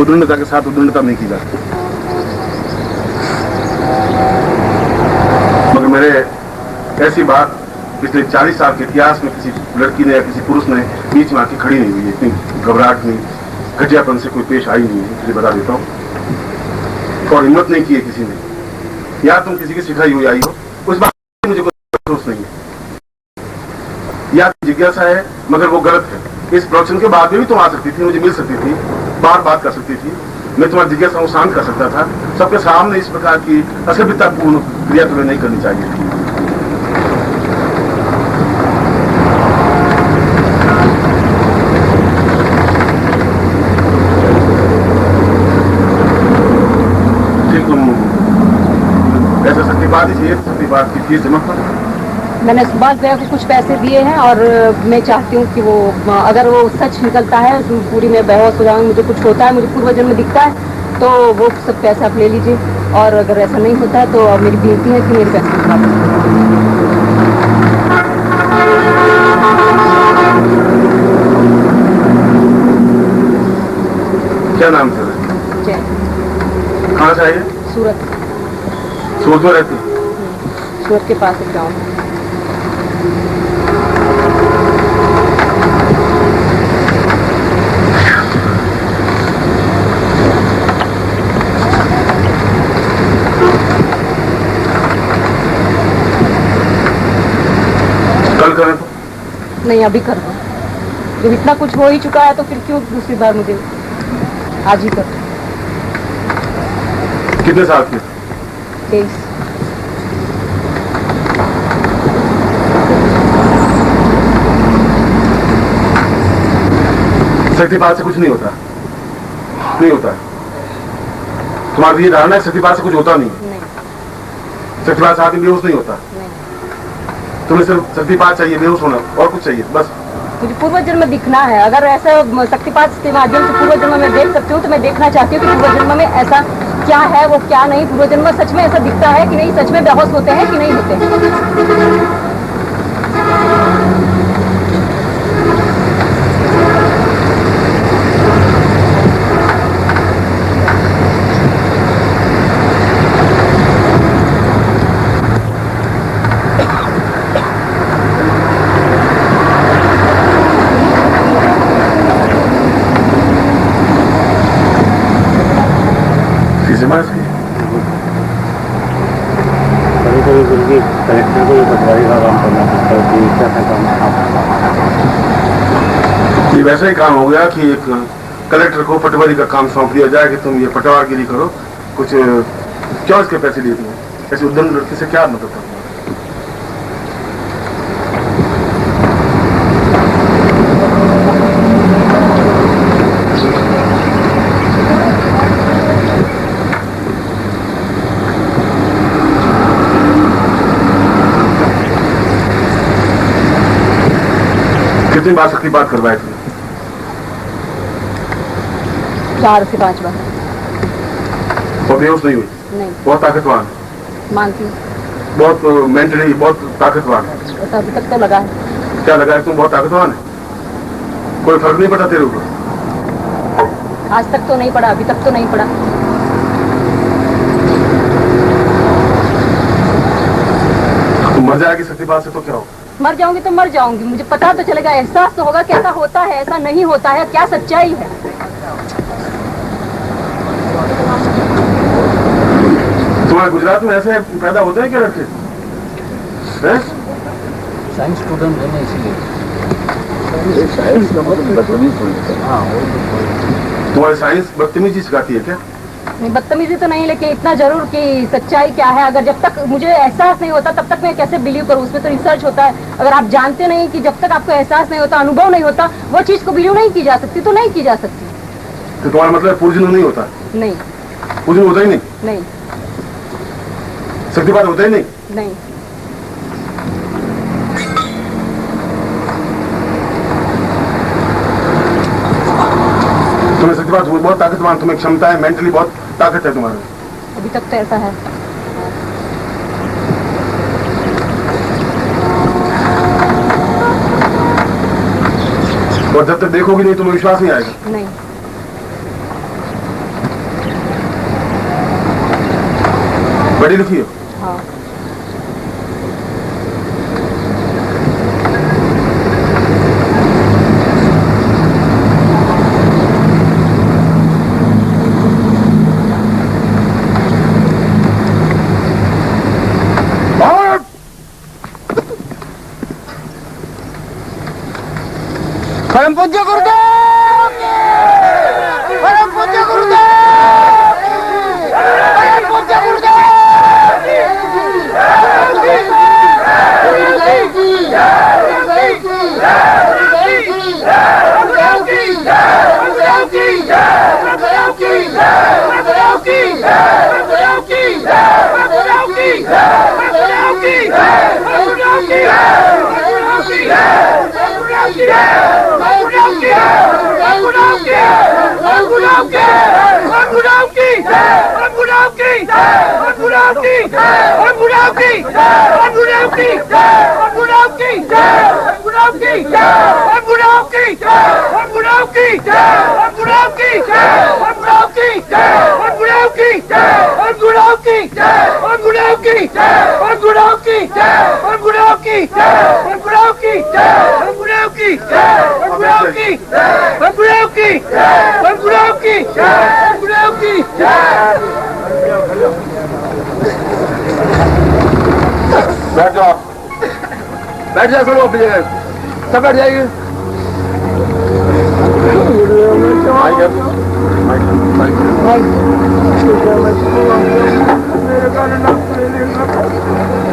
उद्दंडता के साथ उद्दंडता नहीं की जाती। मगर मेरे ऐसी बात पिछले 40 साल के इतिहास में किसी लड़की ने या किसी पुरुष ने बीच में आके खड़ी नहीं हुई है, इतनी घबराहट नहीं, घटियापन से कोई पेश आई नहीं है, इसलिए बता देता हूँ। और हिम्मत नहीं की है किसी ने, या तुम किसी की सिखाई हुई आई हो, उस बात में मुझे कोई अफसोस नहीं है, या जिज्ञासा है मगर वो गलत है। इस प्रोडक्शन के बाद में भी तुम आ सकती थी, मुझे मिल सकती थी, बार बात कर सकती थी, मैं तुम्हारी जिज्ञासा को शांत कर सकता था। सबके सामने इस प्रकार की असभ्यतापूर्ण क्रिया तुम्हें नहीं करनी चाहिए थी। ठीक, तुम ऐसा सत्यवाद ही चाहिए, सत्यवाद की फीस जमा करो। मैंने सुभाष भैया को कुछ पैसे दिए हैं और मैं चाहती हूँ कि वो अगर वो सच निकलता है तो पूरी मैं बेहोश हो जाऊंगी, मुझे कुछ होता है, मुझे पूर्व जन्म में दिखता है तो वो सब पैसा आप ले लीजिए, और अगर ऐसा नहीं होता है तो अब मेरी विनती है कि मेरे पैसे वापस। क्या नाम है? जय। कहाँ से आई है? सूरत। सूरत में रहती? सूरत के पास एक गाँव है। कल करें तो? नहीं, अभी कर दो, जब इतना कुछ हो ही चुका है तो फिर क्यों दूसरी बार मुझे, आज ही कर दो। कितने साल के? 23। सत्यपात से कुछ नहीं होता, नहीं होता है। तुम्हारी ये धारणा है सत्यपात से कुछ होता नहीं? सत्यपात से आदमी बेहोश नहीं होता? तुम्हें सिर्फ शक्तिपात चाहिए, बेहोश होना, और कुछ चाहिए बस? मुझे पूर्व जन्म दिखना है, अगर ऐसा शक्तिपात के माध्यम से पूर्व जन्म में देख सकती हूँ तो मैं देखना चाहती हूँ कि पूर्व जन्म में ऐसा क्या है, वो क्या नहीं, पूर्व जन्म में सच में ऐसा दिखता है कि नहीं, सच में बेहोश होते हैं कि नहीं होते। कभी कभी कलेक्टर को पटवारी का काम करना पड़ता है कि क्या काम। ये वैसा ही काम हो गया कि एक कलेक्टर को पटवारी का काम सौंप दिया जाए कि तुम ये पटवारगिरी करो, कुछ क्यों इसके पैसे लिए तुम? ऐसे उद्यम लड़की से क्या मतलब था? कितनी बार शक्ति बात करवाए थे? 4 से 5 बार। और बेहोश नहीं हुई? नहीं। बहुत ताकतवान? मानती हूँ। बहुत मेंटली बहुत ताकतवान? अभी तक तो लगा है। क्या लगा है? तुम बहुत ताकतवान है? कोई फर्क नहीं पड़ा तेरे ऊपर? आज तक तो नहीं पड़ा, अभी तक तो नहीं पड़ा। तुम मर जाएगी शक्तिपात से तो क्या हो? मर जाऊंगी तो मर जाऊंगी, मुझे पता तो चलेगा, एहसास तो होगा कि ऐसा होता है, ऐसा नहीं होता है, क्या सच्चाई है। तुम्हारे गुजरात में ऐसे पैदा होते हैं क्या लड़के? साइंस स्टूडेंट है ना, इसलिए साइंस का मतलब बदतमीज। हाँ, तुम्हारी साइंस बदतमीजी सिखाती है क्या? नहीं, बदतमीजी तो नहीं, लेकिन इतना जरूर कि सच्चाई क्या है, अगर जब तक मुझे एहसास नहीं होता तब तक मैं कैसे बिलीव करूँ, उसमें तो रिसर्च होता है। अगर आप जानते नहीं कि जब तक आपको एहसास नहीं होता, अनुभव नहीं होता, वो चीज को बिलीव नहीं की जा सकती, तो नहीं की जा सकती। तो तुम्हारा मतलब पूर्जन नहीं होता? नहीं। पूर्जन होता ही नहीं? नहीं। शक्तिपात होता ही नहीं? नहीं। तुम्हें शक्तिपात बहुत ताकतवान, तुम्हें क्षमता है, मेंटली बहुत ताकत है तुम्हारे। अभी तक तो ऐसा है। और जब तक देखोगी नहीं तुम्हें विश्वास नहीं आएगा। नहीं। बड़ी लिखी हो? हाँ। परम पूज्य गुरुदेव की! परम पूज्य गुरुदेव की! परम पूज्य गुरुदेव की! गुरुदेव की! गुरुदेव की! गुरुदेव की! गुरुदेव की! गुरुदेव की! गुरुदेव की! गुरुदेव की! गुरुदेव की! गुरुदेव की! गुरुदेव की! बैठ जाओ, बैठ जाओ, सब अपनी जगह, सब बैठ जाइए।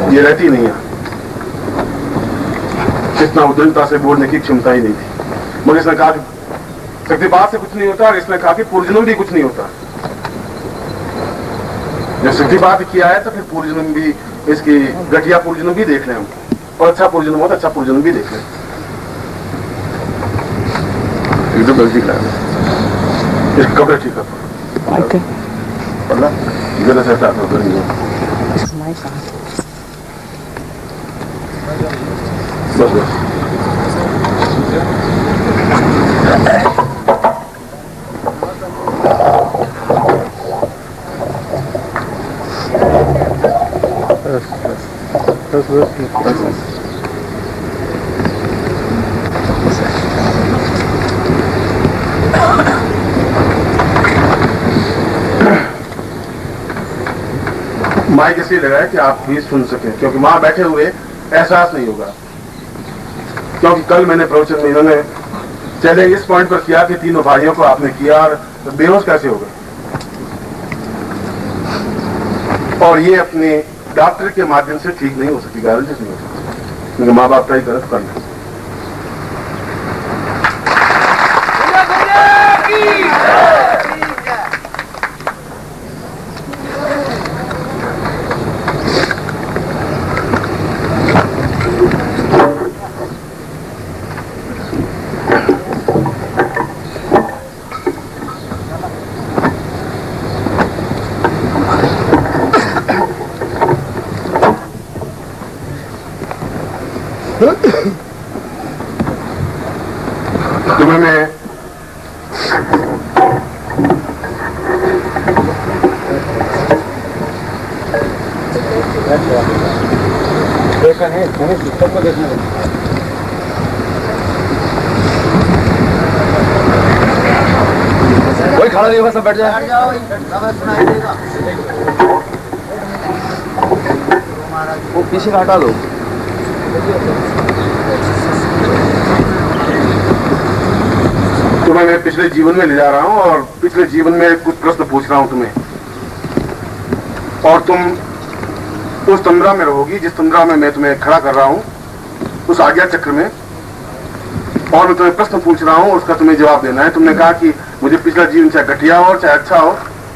ये रहती नहीं है, इतना उद्दंडता से बोलने की क्षमता ही नहीं थी। मगर इसने कहा कि शक्तिपात से कुछ नहीं होता, और इसने कहा कि पूर्वजन्म भी कुछ नहीं होता। जब शक्तिपात किया है तो फिर पूर्वजन्म भी, इसकी घटिया पूर्वजन्म भी देख लें हम, और अच्छा पूर्वजन्म हो तो अच्छा पूर्वजन्म भी देख लें। एकदम गलती करा इसका कपड़े ठीक कर गलत से था बस बस। माइक इसलिए लगाया कि आप भी सुन सकें, क्योंकि वहां बैठे हुए एहसास नहीं होगा। क्योंकि कल मैंने प्रवचन में इन्होंने चले इस पॉइंट पर किया कि तीनों भाइयों को आपने किया और बेहोश कैसे हो गए, और ये अपने डॉक्टर के माध्यम से ठीक नहीं हो सकती, गारंटी नहीं हो सकती, क्योंकि माँ बाप का ही गलत करना। तुम्हें मैं देखा नहीं, मैंने सिस्टम को देखना है। कोई खड़ा नहीं होगा, सब बैठ जाए। वो पीछे हटा दो। तुम्हें मैं पिछले जीवन में ले जा रहा हूं, और पिछले जीवन में कुछ प्रश्न पूछ रहा हूं तुम्हें, और तुम उस तंद्रा में रहोगी जिस तंद्रा में मैं तुम्हें खड़ा कर रहा हूं, उस आज्ञा चक्र में, और मैं तुम्हें प्रश्न पूछ रहा हूं, उसका तुम्हें जवाब देना है। तुमने कहा कि मुझे पिछला जीवन चाहे घटिया हो चाहे अच्छा हो,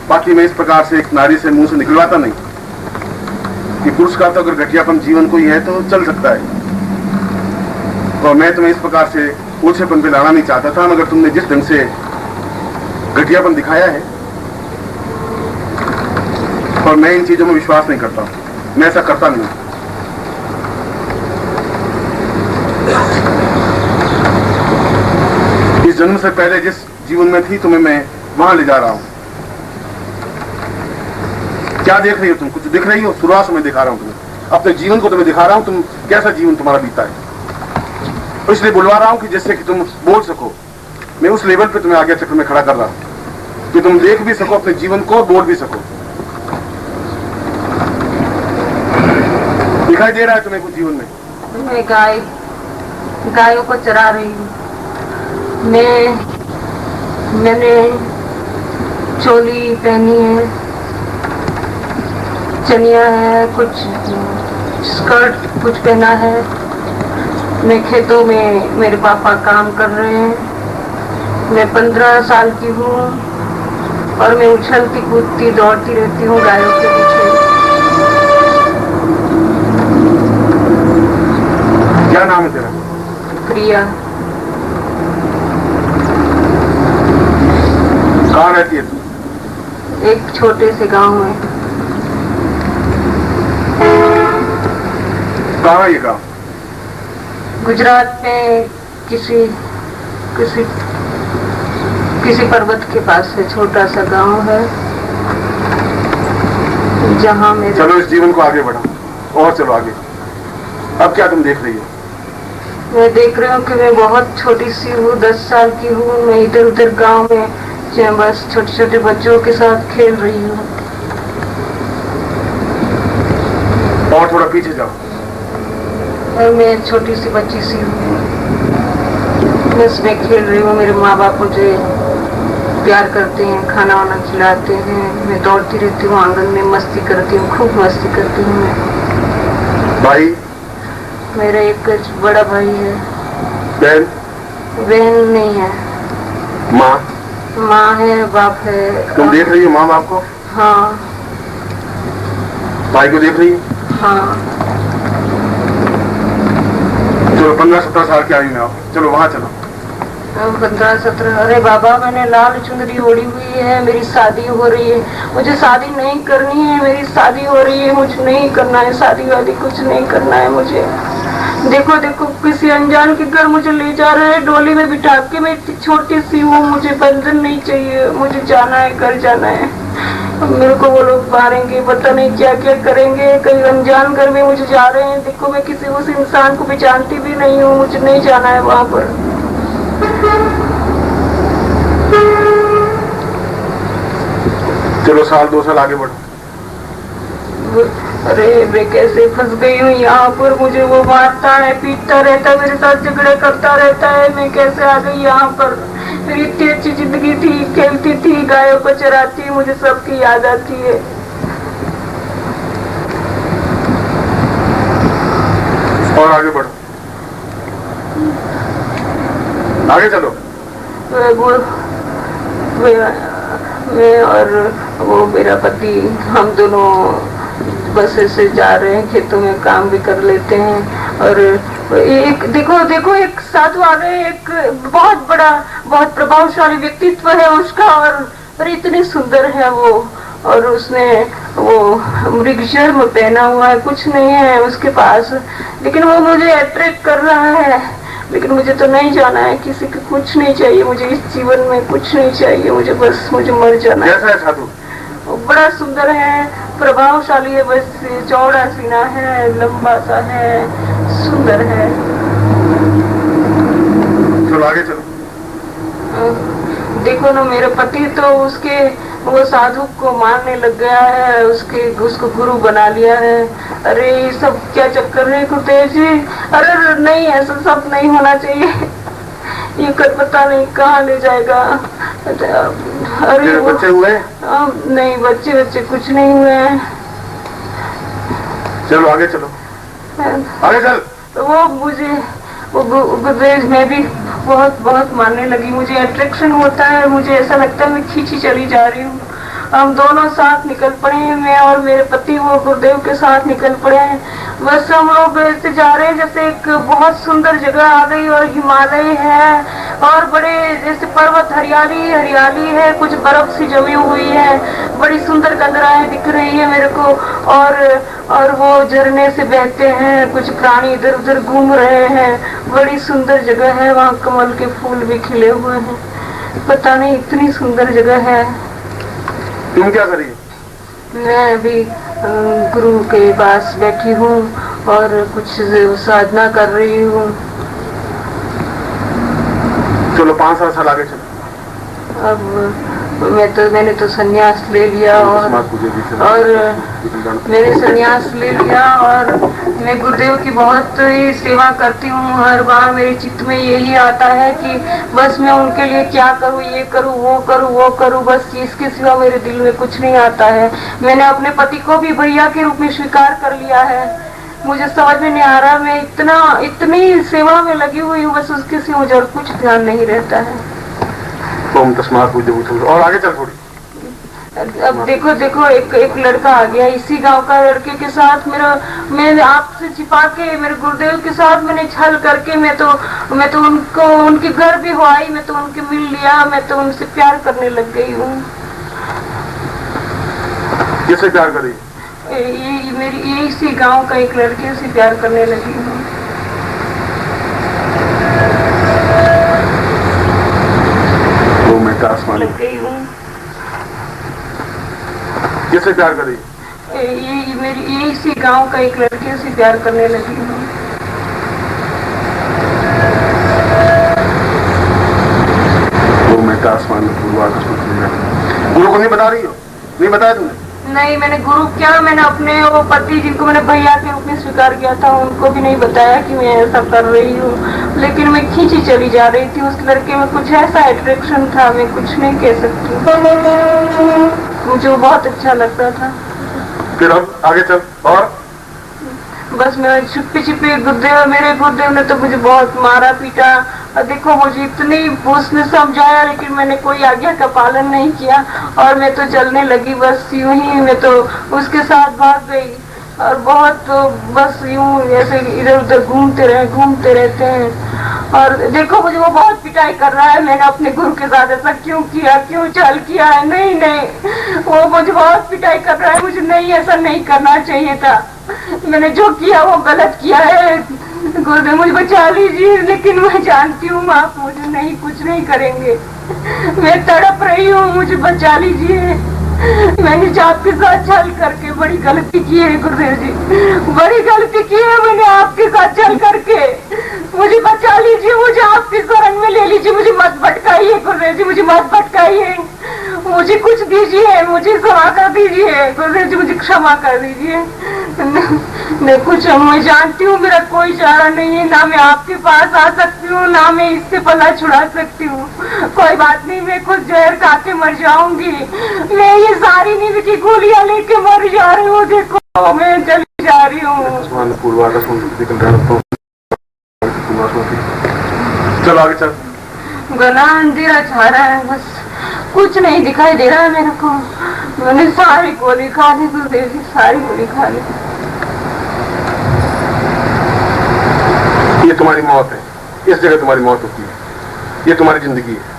बाकी मैं इस प्रकार से एक नारी से मुंह से निकलवाता नहीं कि पुरुष का तो अगर घटियापन जीवन को ही है तो चल सकता है, और मैं तुम्हें इस प्रकार से ऊंचेपन पे लाना नहीं चाहता था। मगर तुमने जिस ढंग से घटियापन दिखाया है, और मैं इन चीजों में विश्वास नहीं करता हूं, मैं ऐसा करता नहीं। इस जन्म से पहले जिस जीवन में थी तुम्हें मैं वहां ले जा रहा हूं। क्या देख रही हो तुम? कुछ दिख रही हो? शुरुआत से मैं दिखा रहा हूं तुम्हें, अपने जीवन को तुम्हें दिखा रहा हूं, तुम कैसा जीवन तुम्हारा बीता है। इसलिए बुलवा रहा हूं कि जिससे कि तुम बोल सको। मैं उस लेवल पे तुम्हें आगे चक्र में खड़ा कर रहा हूं कि तुम देख भी सको अपने जीवन को, बोल भी सको। दिखाई दे रहा है तुम्हें कुछ जीवन में? मैं गायों को चरा रही हूँ। मैंने चोली पहनी है, चनिया है, कुछ स्कर्ट कुछ पहना है। मैं खेतों में मेरे पापा काम कर रहे हैं। मैं 15 साल की हूँ और मैं उछलती कूदती दौड़ती रहती हूँ गायों के पीछे। क्या नाम है तेरा? प्रिया। कहाँ रहती है तू? एक छोटे से गांव में। कहाँ ये गाँव? गुजरात में किसी पर्वत के पास है, छोटा सा गांव है जहाँ मेरे। चलो इस जीवन को आगे बढ़ाओ और चलो आगे। अब क्या तुम देख रही हो? मैं देख रही हूँ कि मैं बहुत छोटी सी हूँ, 10 साल की हूँ। मैं इधर उधर गांव में बस छोटे छोटे बच्चों के साथ खेल रही हूँ। और थोड़ा पीछे जाओ। और मैं छोटी सी बच्ची सी हूँ, बस मैं खेल रही हूँ। मेरे माँ बाप मुझे प्यार करते हैं, खाना वाना खिलाते हैं। मैं दौड़ती रहती हूँ आंगन में, मस्ती करती हूँ, खूब मस्ती करती हूँ मैं। भाई? मेरा एक बड़ा भाई है। बहन? बहन नहीं है। माँ? माँ है, बाप है। तुम देख रही हो माँ बाप को? हाँ। भाई को देख रही हो? हाँ। चलो 15-17 साल की आयु में आओ, चलो वहां चलो। 15-17? अरे बाबा, मैंने लाल चुनरी ओढ़ी हुई है, मेरी शादी हो रही है। मुझे शादी नहीं करनी है, मेरी शादी हो रही है, मुझे नहीं करना है शादी वादी, कुछ नहीं करना है मुझे। देखो देखो, किसी अनजान के घर मुझे ले जा रहे हैं, डोली में बिठा के। मैं इतनी छोटी सी हूँ, मुझे बंधन नहीं चाहिए, मुझे जाना है, घर जाना है। मेरे को वो लोग मारेंगे, पता नहीं क्या क्या करेंगे। कहीं अनजान घर में मुझे जा रहे हैं। देखो, मैं किसी उस इंसान को भी जानती भी नहीं हूँ, मुझे नहीं जाना है वहां पर। चलो 1-2 साल आगे बढ़ो। अरे मैं कैसे फंस गई हूँ यहाँ पर। मुझे वो मारता है, पीटता रहता है, मेरे साथ झगड़े करता रहता है। मैं कैसे आ गई यहाँ पर? मेरी इतनी अच्छी जिंदगी थी, खेलती थी, गायों को चराती, मुझे सबकी याद आती है। और आगे बढ़ो, आगे चलो। मैं और वो मेरा पति, हम दोनों बस से जा रहे हैं, खेतों में काम भी कर लेते हैं। और एक देखो एक साधु आ गए, एक बहुत बड़ा, बहुत प्रभावशाली व्यक्तित्व है उसका। और इतने सुंदर है वो, और उसने वो मृगशर्म पहना हुआ है, कुछ नहीं है उसके पास, लेकिन वो मुझे अट्रैक्ट कर रहा है। लेकिन मुझे तो नहीं जाना है, किसी को कुछ नहीं चाहिए मुझे इस जीवन में, कुछ नहीं चाहिए मुझे, बस मुझे मर जाना है। कैसा है साधु? बड़ा सुंदर है, प्रभावशाली है, बस चौड़ा सीना है, लंबा सा है, सुंदर है। चलो आगे चलो। देखो ना, मेरे पति तो उसके वो साधु को मारने लग गया है, उसको गुरु बना लिया है। अरे ये सब क्या चक्कर है गुरुदेव जी? अरे नहीं, ऐसा सब नहीं होना चाहिए। ये कर पता नहीं कहाँ ले जाएगा। अरे बच्चे हुए? नहीं, बच्चे कुछ नहीं हुए हैं। चलो आगे चलो, आगे चल। वो मुझे गुरुदेव में भी बहुत मारने लगी, मुझे अट्रैक्शन होता है, मुझे ऐसा लगता है मैं खींची चली जा रही हूँ। हम दोनों साथ निकल पड़े हैं, मैं और मेरे पति वो गुरुदेव के साथ निकल पड़े हैं। बस हम लोग ऐसे जा रहे हैं जैसे एक बहुत सुंदर जगह आ गई और हिमालय है और बड़े जैसे पर्वत हरियाली हरियाली है, कुछ बर्फ सी जमी हुई है, बड़ी सुंदर गंगराएं दिख रही है मेरे को। और वो झरने से बहते हैं, कुछ प्राणी इधर उधर घूम रहे हैं, बड़ी सुंदर जगह है। वहाँ कमल के फूल भी खिले हुए हैं, पता नहीं इतनी सुंदर जगह है। तुम क्या करी? मैं अभी गुरु के पास बैठी हूँ और कुछ साधना कर रही हूँ। चलो 5 साल आगे चलो। अब मैंने तो संन्यास ले लिया और मैंने संन्यास ले लिया और मैं गुरुदेव की बहुत ही सेवा करती हूँ। हर बार मेरे चित्त में यही आता है कि बस मैं उनके लिए क्या करूँ, ये करूँ, वो करूँ, वो करूँ, बस इसके सिवा मेरे दिल में कुछ नहीं आता है। मैंने अपने पति को भी भैया के रूप में स्वीकार कर लिया है। मुझे समझ में नहीं आ रहा, मैं इतनी सेवा में लगी हुई हूँ, बस उसके सिवा मुझे और कुछ ध्यान नहीं रहता है। ओम तस्मात् पूज्यते। और आगे चल थोड़ी। अब देखो एक लड़का आ गया इसी गांव का। लड़के के साथ मैं आपसे छिपा के मेरे गुरुदेव के साथ मैंने छल करके मैं तो उनको उनके घर भी हो आई, मैं तो उनके मिल लिया, मैं तो उनसे प्यार करने लग गई हूँ। किससे प्यार करी? मेरी इसी गांव का एक लड़के से प्यार करने लगी हूँ। आसमान किससे प्यार करी? मेरी इसी गांव का एक लड़के से प्यार करने लगी हूँ। वो मैं आसमान में गुरु को नहीं बता रही हो? नहीं बताया तुमने? नहीं, मैंने गुरु क्या, मैंने अपने वो पति जिनको मैंने भैया के रूप में स्वीकार किया था उनको भी नहीं बताया कि मैं ऐसा कर रही हूँ। लेकिन मैं खींची चली जा रही थी, उस लड़के में कुछ ऐसा अट्रैक्शन था, मैं कुछ नहीं कह सकती, मुझे वो बहुत अच्छा लगता था। फिर अब आगे चल। और बस मैं छुपे मेरे गुरुदेव ने तो मुझे बहुत मारा पीटा। देखो मुझे उसने समझाया लेकिन मैंने कोई आज्ञा का पालन नहीं किया और मैं तो चलने लगी, बस यूं ही मैं तो उसके साथ भाग गई और बहुत बस यूं ऐसे इधर उधर घूमते रहते हैं। और देखो मुझे वो बहुत पिटाई कर रहा है, मैंने अपने गुरु के साथ ऐसा क्यों किया, क्यों छल किया है। नहीं, वो मुझे बहुत पिटाई कर रहा है, मुझे नहीं ऐसा नहीं करना चाहिए था, मैंने जो किया वो गलत किया है। गुरुदेव मुझे बचा लीजिए, लेकिन मैं जानती हूँ आप मुझे नहीं कुछ नहीं करेंगे, मैं तड़प रही हूँ, मुझे बचा लीजिए। मैंने आपके साथ छल करके बड़ी गलती की है गुरुदेव जी, बड़ी गलती की है मैंने आपके साथ छल करके, मुझे बचा लीजिए, मुझे आपके शरण में ले लीजिए, मुझे मत भटकाइए गुरुदेव जी, मुझे मत भटकाइए, मुझे कुछ दीजिए, मुझे क्षमा कर दीजिए गुरुदेव जी, मुझे क्षमा कर दीजिए। मैं कुछ मैं जानती हूँ मेरा कोई चारा नहीं है, ना मैं आपके पास आ सकती हूँ, ना मैं इससे पला छुड़ा सकती हूँ। कोई बात नहीं, मैं कुछ जहर खा के मर जाऊंगी, मैं ये सारी नींद की गोलियां लेके मर जा रही हूँ, देखो मैं चली जा रही हूँ। चलो आगे चल। गला अंधेरा छा रहा है, बस कुछ नहीं दिखाई दे रहा है मेरे को। मैंने सारी गोली खा ली गुरुदेव जी, सारी गोली खा ली। ये तुम्हारी मौत है, इस जगह तुम्हारी मौत होती है, ये तुम्हारी जिंदगी है।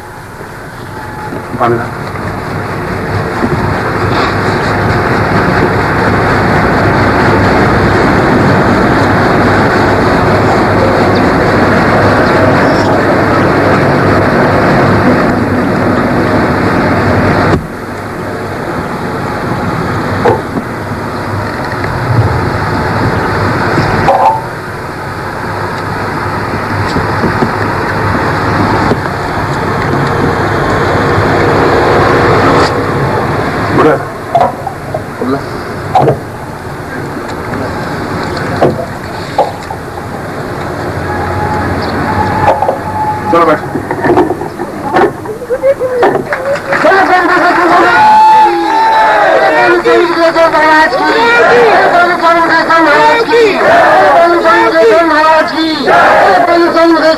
चलो बैठ।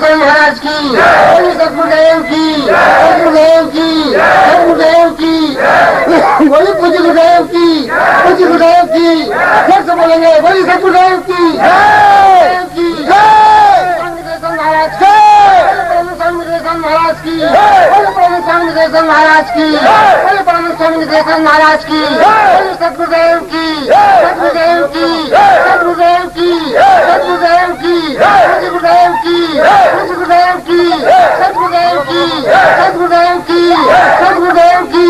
महाराज की, गुरुदेव की, गुरुदेव की, गुरुदेव की, बोली पूज्य गुरुदेव की, पूज्य गुरुदेव की, फिर से बोलेंगे बोली सतगुरुदेव की, महाराज की, महाराज महाराज की, बोले परम स्वामी निदेशानंद महाराज की, बोले सतगुरुदेव की, सतगुरुदेव की, सतगुरुदेव की, सतगुरुदेव की, गुरुदेव की, गुरुदेव की, सतगुरुदेव की, सतगुरुदेव की, सतगुरुदेव की,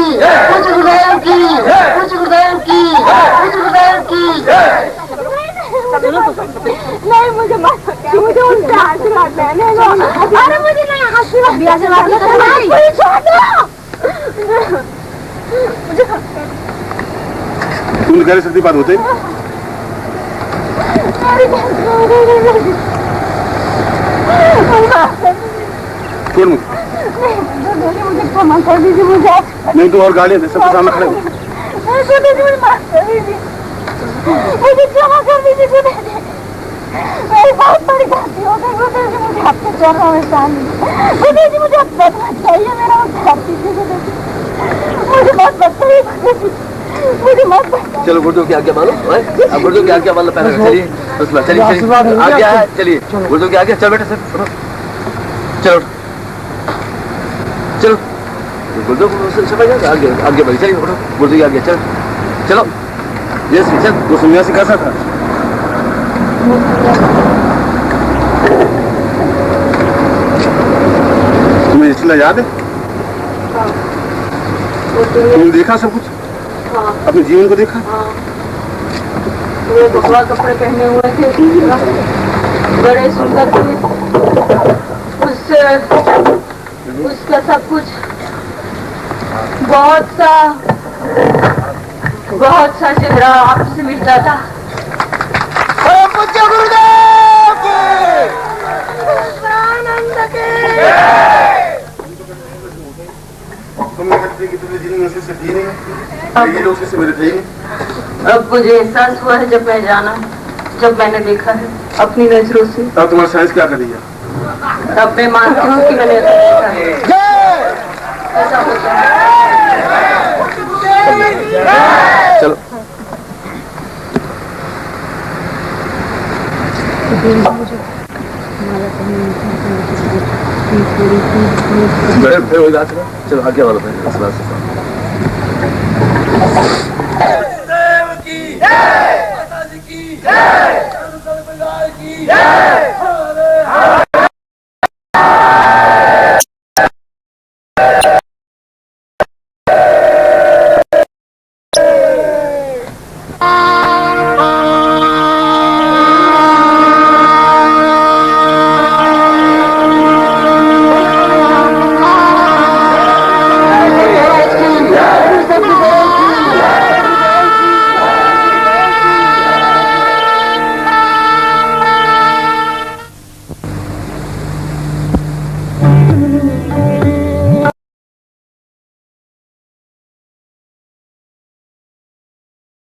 गुरुदेव की, गुरुदेव की, गुरुदेव की। नहीं मुझे मुझे उल्टा आशीर्वाद लेने दो। अरे मुझे नहीं आशीर्वाद भी आशीर्वाद तुम कह रहे शक्तिपात होते छोड़ मुझे क्षमा कर दीजिए मुझे। नहीं तो और गालियां दे सबके सामने खड़े हो। मुझे माफ कर दीजिए, मुझे क्षमा कर दीजिए। मेरी बहुत बड़ी गलती हो गई गुरुदेव जी, मुझे आपके चरणों में शामिल गुरुदेव जी, मुझे अब बचना चाहिए। मेरा उद्धार कीजिए गुरुदेव जी, मुझे मत बताइए गुरुदेव जी, मुझे मत बताइए। चलो गुरुदेव की आज्ञा मानो, अब गुरुदेव की आज्ञा मानो पहले। चलिए चलिए आज्ञा है, चलिए गुरुदेव की आज्ञा। चलो बेटा सर चलो चलो गुरुदेव समझ आगे आगे बढ़ी। चलिए गुरुदेव की आज्ञा। चलो चलो यस चल। वो सन्यासी कैसा था? तुम्हें इसलिए याद है? तुमने देखा सब कुछ? अपने जीवन को देखा? वे भगवा कपड़े पहने हुए थे, बड़े सुंदर थे। उसका सब कुछ बहुत सा चेहरा आपसे मिलता था। तुमने कहते कि तुम्हें जीने में से जी नहीं, ये लोग से मेरे थे ही। अब मुझे एहसास हुआ है जब मैंने देखा है अपनी नजरों से। अब तुम्हारा साइंस क्या करेगा? अब मैं मानती हूँ कि मैंने देखा है। ऐसा होता है। चलो फिर वही बात है। चलो आगे वाला पहले इस बात से